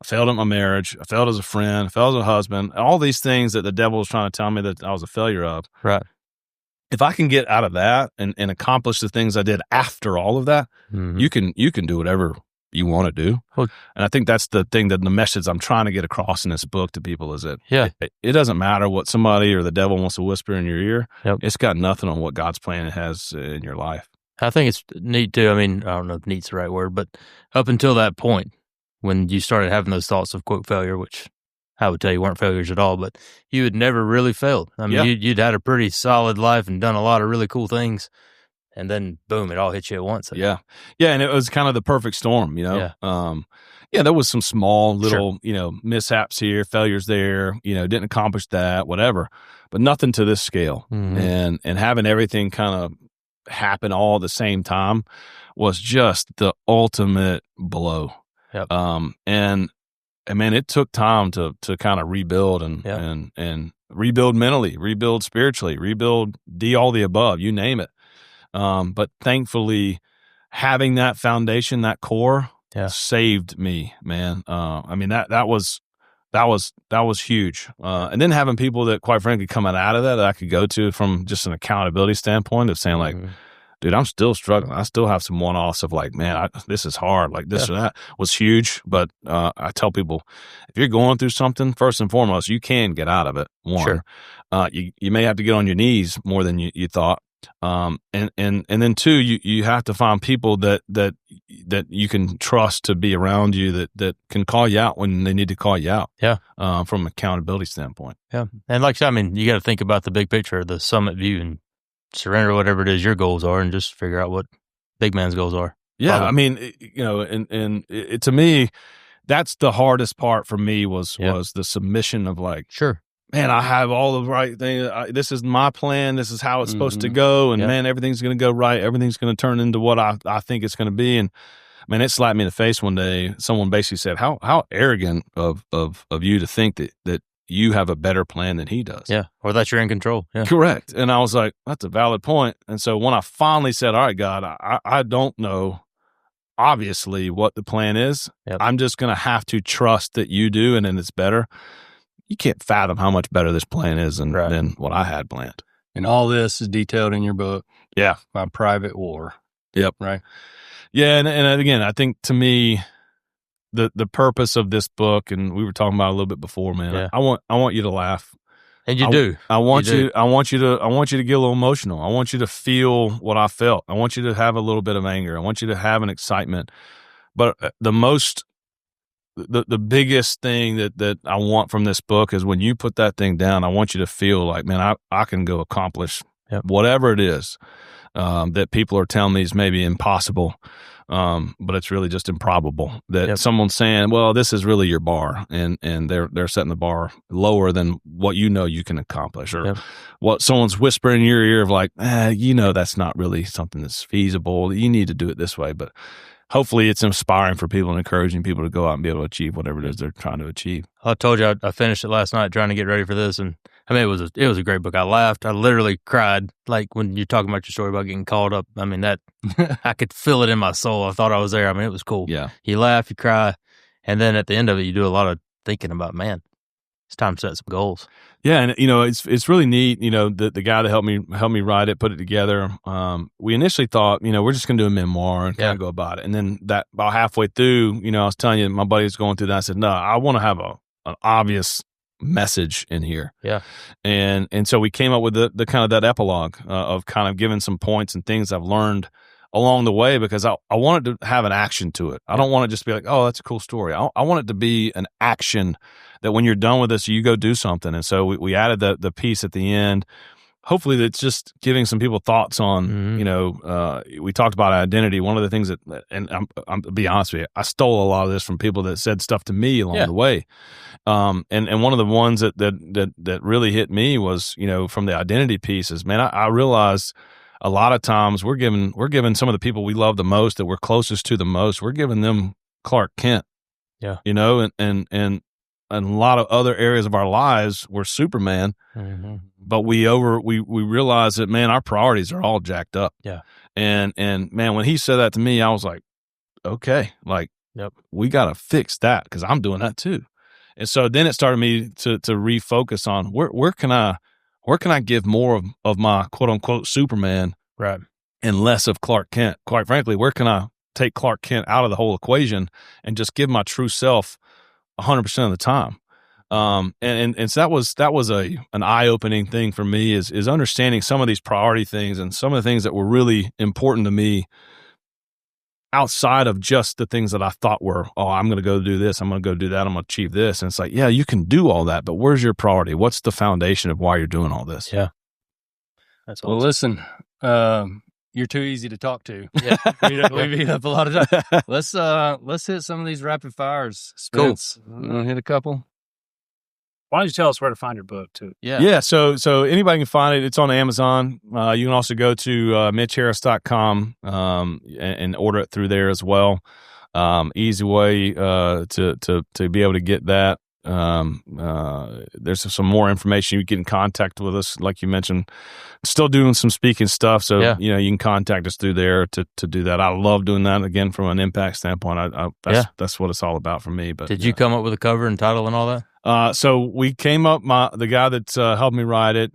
I failed at my marriage. I failed as a friend. I failed as a husband. All these things that the devil was trying to tell me that I was a failure of.
Right.
If I can get out of that and accomplish the things I did after all of that, you can do whatever you want to do.
Well,
and I think that's the thing, that the message I'm trying to get across in this book to people is that it doesn't matter what somebody or the devil wants to whisper in your ear.
Yep.
It's got nothing on what God's plan has in your life.
I think it's neat too. I mean, I don't know if neat's the right word, but up until that point, when you started having those thoughts of quote failure, which I would tell you weren't failures at all, but you had never really failed. I mean, you'd had a pretty solid life and done a lot of really cool things. And then, boom, it all hit you at once.
Yeah. And it was kind of the perfect storm, there was some small little, mishaps here, failures there, didn't accomplish that, whatever, but nothing to this scale. And having everything kind of happen all at the same time was just the ultimate blow.
Yep.
And I mean, it took time to kind of rebuild and rebuild mentally, rebuild spiritually, rebuild all the above, you name it. But thankfully, having that foundation, that core, saved me, man. I mean, that was huge. And then having people that, quite frankly, coming out of that I could go to from just an accountability standpoint of saying like, dude, I'm still struggling. I still have some one-offs of like, man, this is hard, like this or that was huge. But I tell people, if you're going through something, first and foremost, you can get out of it. One, you may have to get on your knees more than you thought. And then two, you have to find people that you can trust to be around you that can call you out when they need to call you out. Yeah. From an accountability standpoint.
Yeah. And like I said, I mean, you got to think about the big picture, the summit view, and surrender whatever it is your goals are and just figure out what big man's goals are.
Yeah. I mean, and it, to me, that's the hardest part for me was the submission of like, man, I have all the right things. This is my plan. This is how it's supposed to go. And man, everything's going to go right. Everything's going to turn into what I think it's going to be. And man, it slapped me in the face one day. Someone basically said, how arrogant of you to think that you have a better plan than he does.
Yeah. Or that you're in control. Yeah.
Correct. And I was like, that's a valid point. And so when I finally said, all right, God, I don't know obviously what the plan is. I'm just going to have to trust that you do. And then it's better. You can't fathom how much better this plan is than what I had planned.
And all this is detailed in your book.
Yeah.
My Private War.
Yep.
Right.
Yeah. And again, I think to me, the purpose of this book, and we were talking about it a little bit before, man. Yeah. I want you to laugh.
And you do.
I want you to get a little emotional. I want you to feel what I felt. I want you to have a little bit of anger. I want you to have an excitement. But the biggest thing that I want from this book is when you put that thing down, I want you to feel like, man, I can go accomplish whatever it is that people are telling me is maybe impossible. But it's really just improbable that someone's saying, well, this is really your bar, and they're setting the bar lower than what you can accomplish, or what someone's whispering in your ear of like, that's not really something that's feasible. You need to do it this way. But hopefully it's inspiring for people and encouraging people to go out and be able to achieve whatever it is they're trying to achieve.
I told you I finished it last night trying to get ready for this, and I mean, it was a great book. I laughed. I literally cried. Like when you're talking about your story about getting called up. I mean, that I could feel it in my soul. I thought I was there. I mean, it was cool.
Yeah.
You laugh, you cry, and then at the end of it, you do a lot of thinking about, man, it's time to set some goals.
Yeah, and it's really neat. The guy that helped me write it, put it together. We initially thought, we're just going to do a memoir and kind of go about it. And then that about halfway through, I was telling you, my buddy was going through that. I said, no, I want to have an obvious message in here.
Yeah.
And so we came up with the kind of that epilogue of kind of giving some points and things I've learned along the way, because I wanted to have an action to it. I don't want to just be like, oh, that's a cool story. I want it to be an action that when you're done with this, you go do something. And so we added the piece at the end. Hopefully that's just giving some people thoughts on, we talked about identity. One of the things and I'm to be honest with you, I stole a lot of this from people that said stuff to me along the way. And one of the ones that really hit me was, from the identity pieces, man, I realized a lot of times we're giving some of the people we love the most, that we're closest to the most, we're giving them Clark Kent.
Yeah.
And in a lot of other areas of our lives, we're Superman.
Mm-hmm.
But we realize that, man, our priorities are all jacked up.
Yeah.
And man, when he said that to me, I was like, okay, like, we got to fix that because I'm doing that too. And so then it started me to refocus on where can I give more of my quote unquote Superman,
right,
and less of Clark Kent. Quite frankly, where can I take Clark Kent out of the whole equation and just give my true self 100% of the time? And so that was an eye-opening thing for me is understanding some of these priority things and some of the things that were really important to me outside of just the things that I thought were, oh, I'm going to go do this, I'm going to go do that, I'm going to achieve this. And it's like, yeah, you can do all that, but where's your priority? What's the foundation of why you're doing all this?
Yeah. That's awesome.
Well, listen, you're too easy to talk to. Yeah. we beat up a lot of time. Let's hit some of these rapid fires. Spence,
Cool.
You want to hit a couple?
Why don't you tell us where to find your book too?
Yeah. So anybody can find it. It's on Amazon. You can also go to mitchharris.com and order it through there as well. Easy way to be able to get that. There's some more information. You get in contact with us, like you mentioned. Still doing some speaking stuff, so you can contact us through there to do that. I love doing that again from an impact standpoint. That's what it's all about for me. But
did you come up with a cover and title and all that?
So we came up. The guy that helped me write it,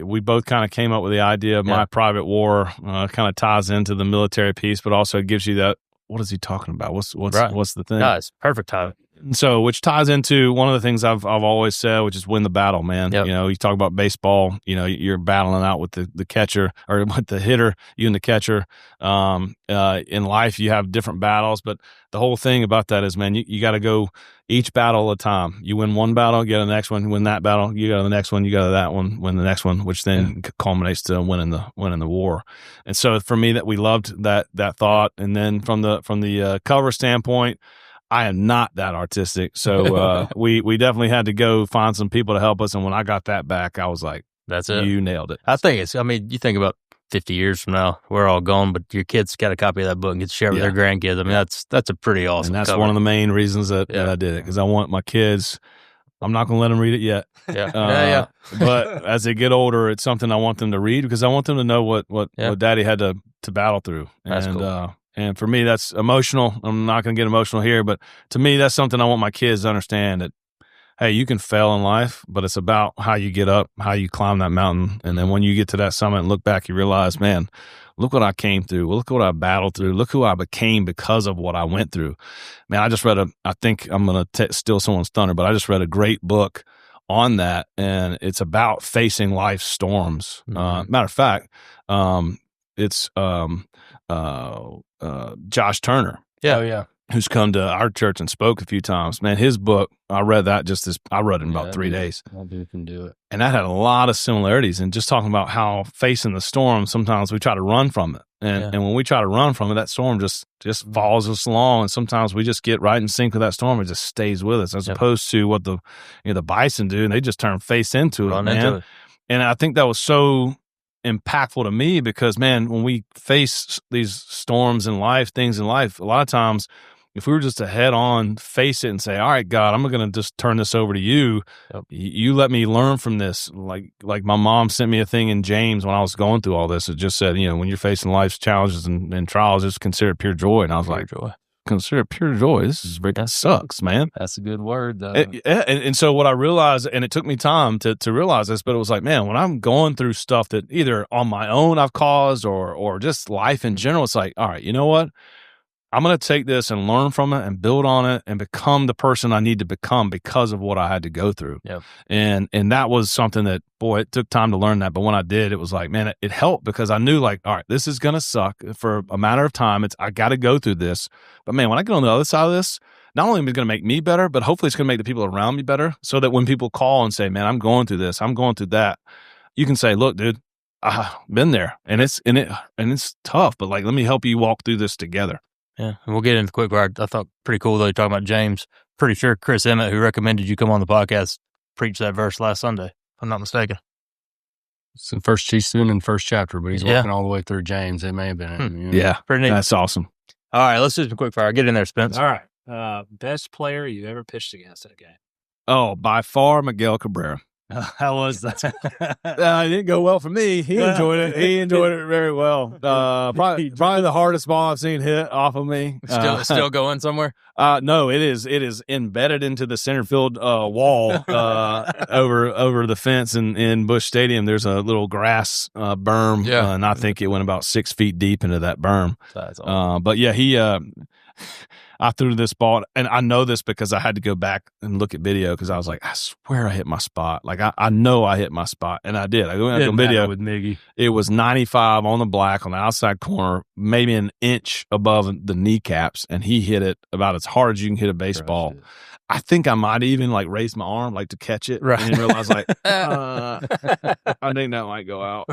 we both kind of came up with the idea of My Private War. Kind of ties into the military piece, but also gives you that. What is he talking about? What's the thing?
No, it's perfect time.
So, which ties into one of the things I've always said, which is win the battle, man.
Yep.
You talk about baseball, you're battling out with the catcher or with the hitter, you and the catcher. In life, you have different battles, but the whole thing about that is, man, you got to go each battle at a time. You win one battle, you go to the next one, win that battle, you go to the next one, you go to that one, win the next one, which then culminates to winning the war. And so for me, that we loved that thought. And then from the cover standpoint, I am not that artistic, so we definitely had to go find some people to help us. And when I got that back, I was like,
"That's it,
you nailed it."
I think you think about 50 years from now, we're all gone, but your kids got a copy of that book and get to share it with their grandkids. I mean, that's a pretty awesome.
And that's
cover.
one of the main reasons that I did it, because I want my kids. I'm not going to let them read it yet.
Yeah.
But as they get older, it's something I want them to read because I want them to know what Daddy had to battle through.
That's cool.
And for me, that's emotional. I'm not going to get emotional here, but to me, that's something I want my kids to understand that, hey, you can fail in life, but it's about how you get up, how you climb that mountain. And then when you get to that summit and look back, you realize, man, look what I came through. Well, look what I battled through. Look who I became because of what I went through. Man, I just read I think I'm going to steal someone's thunder, but I just read a great book on that. And it's about facing life's storms.
Mm-hmm.
Matter of fact, it's Josh Turner.
Yeah. Oh, yeah.
Who's come to our church and spoke a few times. Man, his book, I read that I read it in about 3 days.
I can do it.
And that had a lot of similarities. And just talking about how facing the storm, sometimes we try to run from it. And when we try to run from it, that storm just follows us along. And sometimes we just get right in sync with that storm. It just stays with us, as opposed to what the bison do. And they just turn face into it, man. And I think that was so impactful to me because, man, when we face these storms in life, things in life, a lot of times, if we were just to head on face it and say, all right, God, I'm going to just turn this over to you. Yep. You let me learn from this. Like my mom sent me a thing in James when I was going through all this. It just said, when you're facing life's challenges and trials, just consider it pure joy. And I was joy. Consider it pure joy. This is that sucks, man.
That's a good word, though.
And so what I realized, and it took me time to realize this, but it was like, man, when I'm going through stuff that either on my own I've caused or just life in general, it's like, all right, you know what? I'm going to take this and learn from it and build on it and become the person I need to become because of what I had to go through.
Yep.
And that was something that, boy, it took time to learn that. But when I did, it was like, man, it helped because I knew all right, this is going to suck for a matter of time. I got to go through this. But man, when I get on the other side of this, not only is it going to make me better, but hopefully it's going to make the people around me better so that when people call and say, man, I'm going through this, I'm going through that, you can say, look, dude, I've been there and it's tough, but let me help you walk through this together.
Yeah, and we'll get into the quick fire. I thought pretty cool, though, you're talking about James. Pretty sure Chris Emmett, who recommended you come on the podcast, preached that verse last Sunday, if I'm not mistaken.
It's in he's in the first chapter, but he's walking all the way through James. It may have been.
Yeah,
pretty neat.
That's awesome.
All right, let's do some quick fire. Get in there, Spence.
All right. Best player you ever pitched against in a game?
Oh, by far, Miguel Cabrera.
How was that?
It didn't go well for me. He enjoyed it. He enjoyed it very well. Probably the hardest ball I've seen hit off of me.
Still going somewhere?
No, it is embedded into the center field wall over the fence in Busch Stadium. There's a little grass berm, and I think it went about 6 feet deep into that berm.
That's awesome.
But yeah, I threw this ball, and I know this because I had to go back and look at video because I was like, I swear I hit my spot. Like, I know I hit my spot, and I did. I went on video
with Miggy.
It was 95 on the black on the outside corner, maybe an inch above the kneecaps, and he hit it about as hard as you can hit a baseball. I think I might even like raise my arm like to catch it,
right?
And realize like, I think that might go out,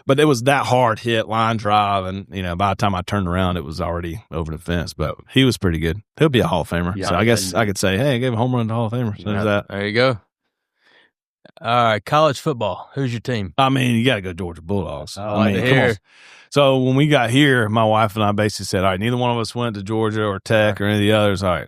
But it was that hard hit, line drive, and by the time I turned around, it was already over the fence. But he was pretty good. He'll be a Hall of Famer.
Yeah,
So I guess I could say, hey, I gave a home run to Hall of Famer. So there's that.
There you go. All right, college football. Who's your team?
I mean, you got to go Georgia Bulldogs.
I like to hear.
So when we got here, my wife and I basically said, all right, neither one of us went to Georgia or Tech or any of the others. All right,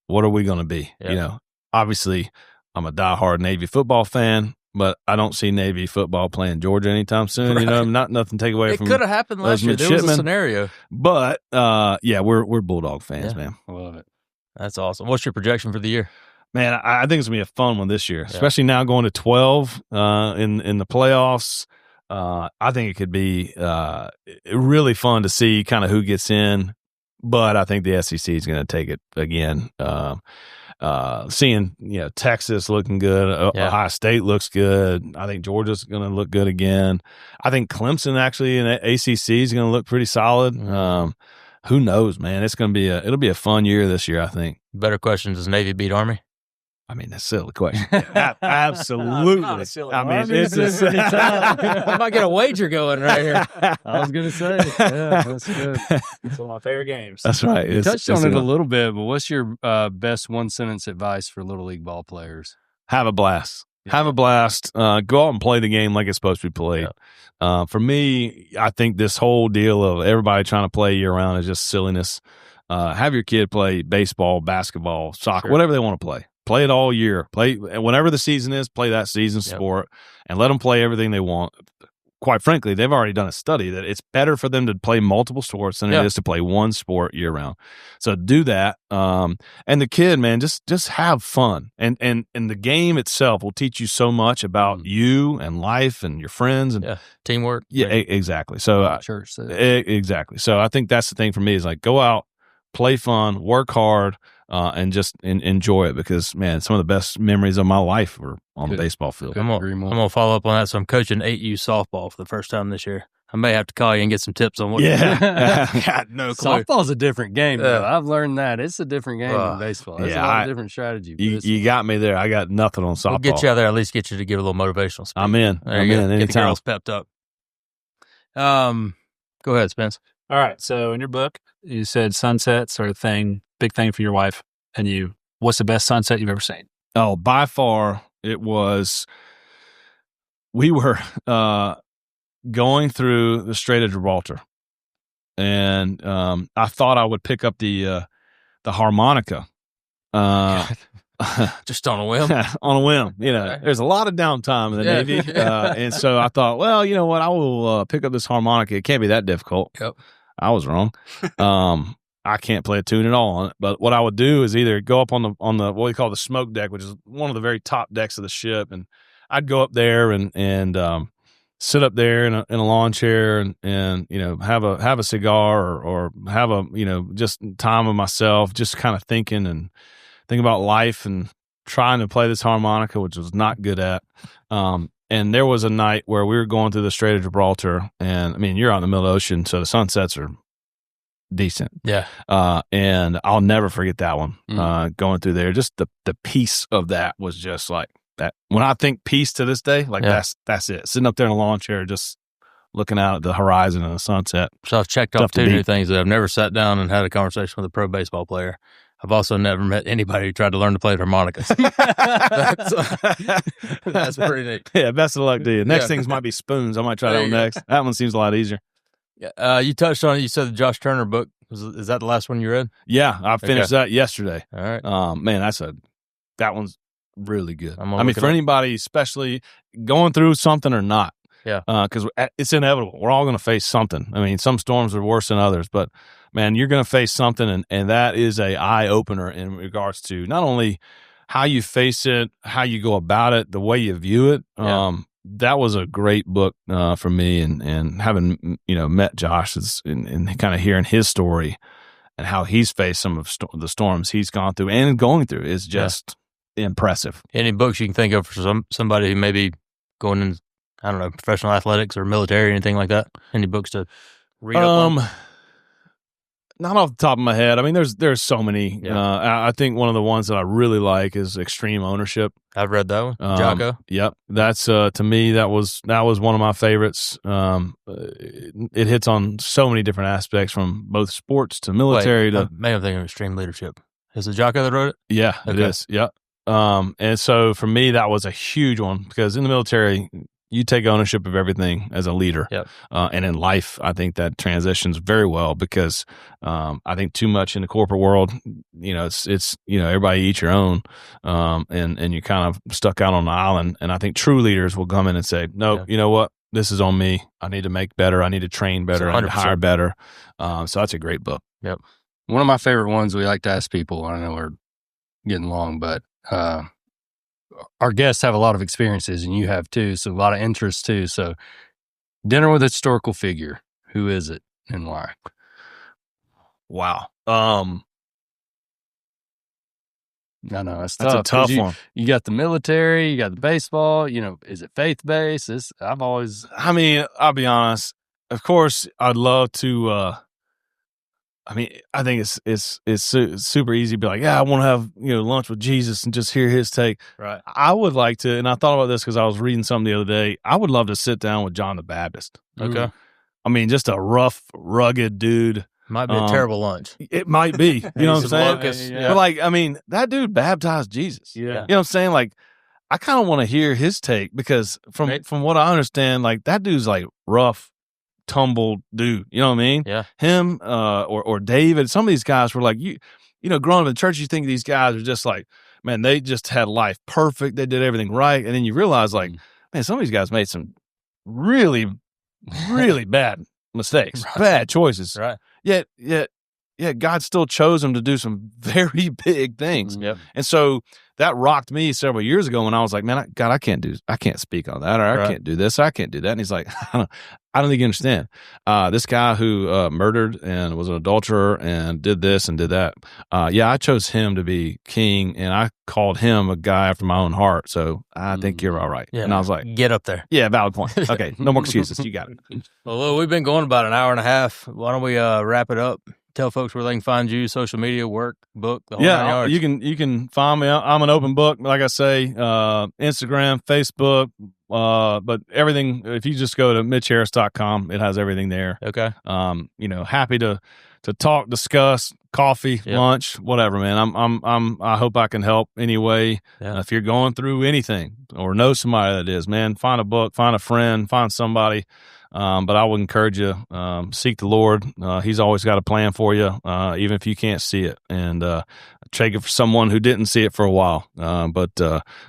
what are we going to be?
Yeah.
Obviously, I'm a diehard Navy football fan, but I don't see Navy football playing Georgia anytime soon.
Right.
Nothing to take away from
it. Could have happened last year. There was a scenario.
But we're Bulldog fans, man.
I love it.
That's awesome. What's your projection for the year?
Man, I think it's gonna be a fun one this year, especially now going to 12 in the playoffs. I think it could be really fun to see kind of who gets in, but I think the SEC is going to take it again. Seeing Texas looking good, Ohio State looks good. I think Georgia's going to look good again. I think Clemson actually in ACC is going to look pretty solid. Who knows, man? It'll be a fun year this year. I think.
Better question: does Navy beat Army?
I mean, that's a silly question. Absolutely. I mean, it's
I might get a wager going right here.
I was going to say, yeah, that's good.
It's one of my favorite games.
That's right.
You touched on it a little bit, but what's your best one-sentence advice for Little League ball players?
Have a blast. Yeah. Have a blast. Go out and play the game like it's supposed to be played. Yeah. For me, I think this whole deal of everybody trying to play year-round is just silliness. Have your kid play baseball, basketball, soccer, whatever they want to play. Play it all year. Play whenever the season is. Play that season sport, and let them play everything they want. Quite frankly, they've already done a study that it's better for them to play multiple sports than it is to play one sport year round. So do that. And the kid, man, just have fun. And the game itself will teach you so much about you and life and your friends and
teamwork.
Yeah, exactly. So
church.
Exactly. So I think that's the thing for me is like go out, play fun, work hard. And just enjoy it because, man, some of the best memories of my life were on the baseball field.
I'm going to follow up on that. So I'm coaching 8U softball for the first time this year. I may have to call you and get some tips on what
Got no clue.
Softball's a different game, though. I've learned that. It's a different game than baseball. There's a lot of different strategy.
You got me there. I got nothing on softball.
We'll get you out there, at least get you to give a little motivational speech.
I'm in. I'm in anytime.
Get the girls pepped up. Go ahead, Spence.
All right. So in your book, you said sunsets are big thing for your wife and you. What's the best sunset you've ever seen?
Oh, by far, it was. We were going through the Strait of Gibraltar, and I thought I would pick up the harmonica.
Just on a whim.
On a whim. There's a lot of downtime in the Navy, and so I thought, well, you know what? I will pick up this harmonica. It can't be that difficult.
Yep.
I was wrong. I can't play a tune at all on it. But what I would do is either go up on the what we call the smoke deck, which is one of the very top decks of the ship, and I'd go up there and sit up there in a lawn chair and have a cigar or have a just time with myself, just kind of thinking about life and trying to play this harmonica, which I was not good at. And there was a night where we were going through the Strait of Gibraltar, and I mean you're out in the middle of the ocean, so the sunsets are decent.
Yeah.
And I'll never forget that one. Going through there, just the peace of that was just like that. When I think peace to this day, like that's it. Sitting up there in a lawn chair, just looking out at the horizon and the sunset.
So I've checked off two new things that I've never sat down and had a conversation with a pro baseball player. I've also never met anybody who tried to learn to play the harmonicas. That's pretty neat.
Yeah, best of luck to you. Next things might be spoons. I might try that one next. That one seems a lot easier.
Yeah, you touched on it. You said the Josh Turner book. Is that the last one you read?
Yeah, I finished that yesterday.
All right.
Man, that one's really good.
I'm gonna
I mean,
look it
for
up.
anybody, especially going through something or not.
Yeah.
Because it's inevitable. We're all going to face something. I mean, some storms are worse than others, but man, you're going to face something, and that is a eye opener in regards to not only how you face it, how you go about it, the way you view it.
Yeah.
That was a great book for me, and having met Josh and kind of hearing his story and how he's faced some of the storms he's gone through and going through is just impressive.
Any books you can think of for somebody who may be going in, I don't know, professional athletics or military or anything like that? Any books to read up on?
Not off the top of my head. I mean, there's so many.
Yeah.
I think one of the ones that I really like is Extreme Ownership.
I've read that one. Jocko.
Yep, that's to me that was one of my favorites. It hits on so many different aspects from both sports to military to.
Maybe I'm thinking of Extreme Leadership. Is it Jocko that wrote it?
Yeah,
Okay.
It is. Yep. And so for me, that was a huge one because in the military, you take ownership of everything as a leader.
Yep.
And in life, I think that transitions very well because I think too much in the corporate world, it's everybody eat your own, and you're kind of stuck out on the island. And I think true leaders will come in and say, no, you know what? This is on me. I need to make better. I need to train better. I need to hire better. So that's a great book.
Yep.
One of my favorite ones we like to ask people, I know we're getting long, but our guests have a lot of experiences and you have too, so a lot of interests too. So dinner with a historical figure, who is it and why?
Wow.
I know that's
a tough one.
You got the military, you got the baseball, is it faith-based?
I mean, I'll be honest. Of course, I'd love to, I think it's super easy to be like, yeah, I want to have, lunch with Jesus and just hear his take.
Right.
I would like to, and I thought about this because I was reading something the other day. I would love to sit down with John the Baptist.
Okay.
I mean, just a rough, rugged dude.
Might be a terrible lunch.
It might be. You know what I'm saying?
Locusts,
But that dude baptized Jesus.
Yeah.
You know what I'm saying? Like, I kind of want to hear his take because from what I understand, like that dude's like rough, tumbled dude. You know what I mean?
Yeah.
Him or David. Some of these guys were like, growing up in church, you think these guys are just like, man, they just had life perfect. They did everything right. And then you realize like, man, some of these guys made some really, really bad mistakes, bad choices.
Right.
Yet, God still chose them to do some very big things.
Yep.
And so that rocked me several years ago when I was like, man, God, I can't speak on that, or I can't do this, or I can't do that. And he's like, I don't think you understand. This guy who murdered and was an adulterer and did this and did that. I chose him to be king, and I called him a guy after my own heart. So I think you're all right.
Yeah.
And I was like,
get up there.
yeah, valid point. Okay, no more excuses. You got it.
Well, we've been going about an hour and a half. Why don't we wrap it up? Tell folks where they can find you, social media, work, book, the whole 9 yards.
You can find me. I'm an open book, like I say, Instagram, Facebook, but everything. If you just go to MitchHarris.com, it has everything there.
Okay.
Happy to talk, discuss, coffee, lunch, whatever, man. I hope I can help any way.
Yeah.
If you're going through anything or know somebody that is, man, find a book, find a friend, find somebody. But I would encourage you, seek the Lord. He's always got a plan for you, even if you can't see it. And take it for someone who didn't see it for a while. But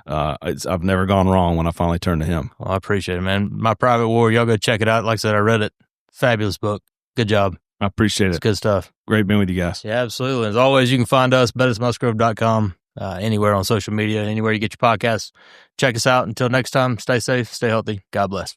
I've never gone wrong when I finally turned to him.
Well, I appreciate it, man. My Private War, y'all go check it out. Like I said, I read it. Fabulous book. Good job.
I appreciate
It's
it.
good stuff.
Great being with you guys.
Yeah, absolutely. As always, you can find us, BettisMusgrove.com, anywhere on social media, anywhere you get your podcasts. Check us out. Until next time, stay safe, stay healthy. God bless.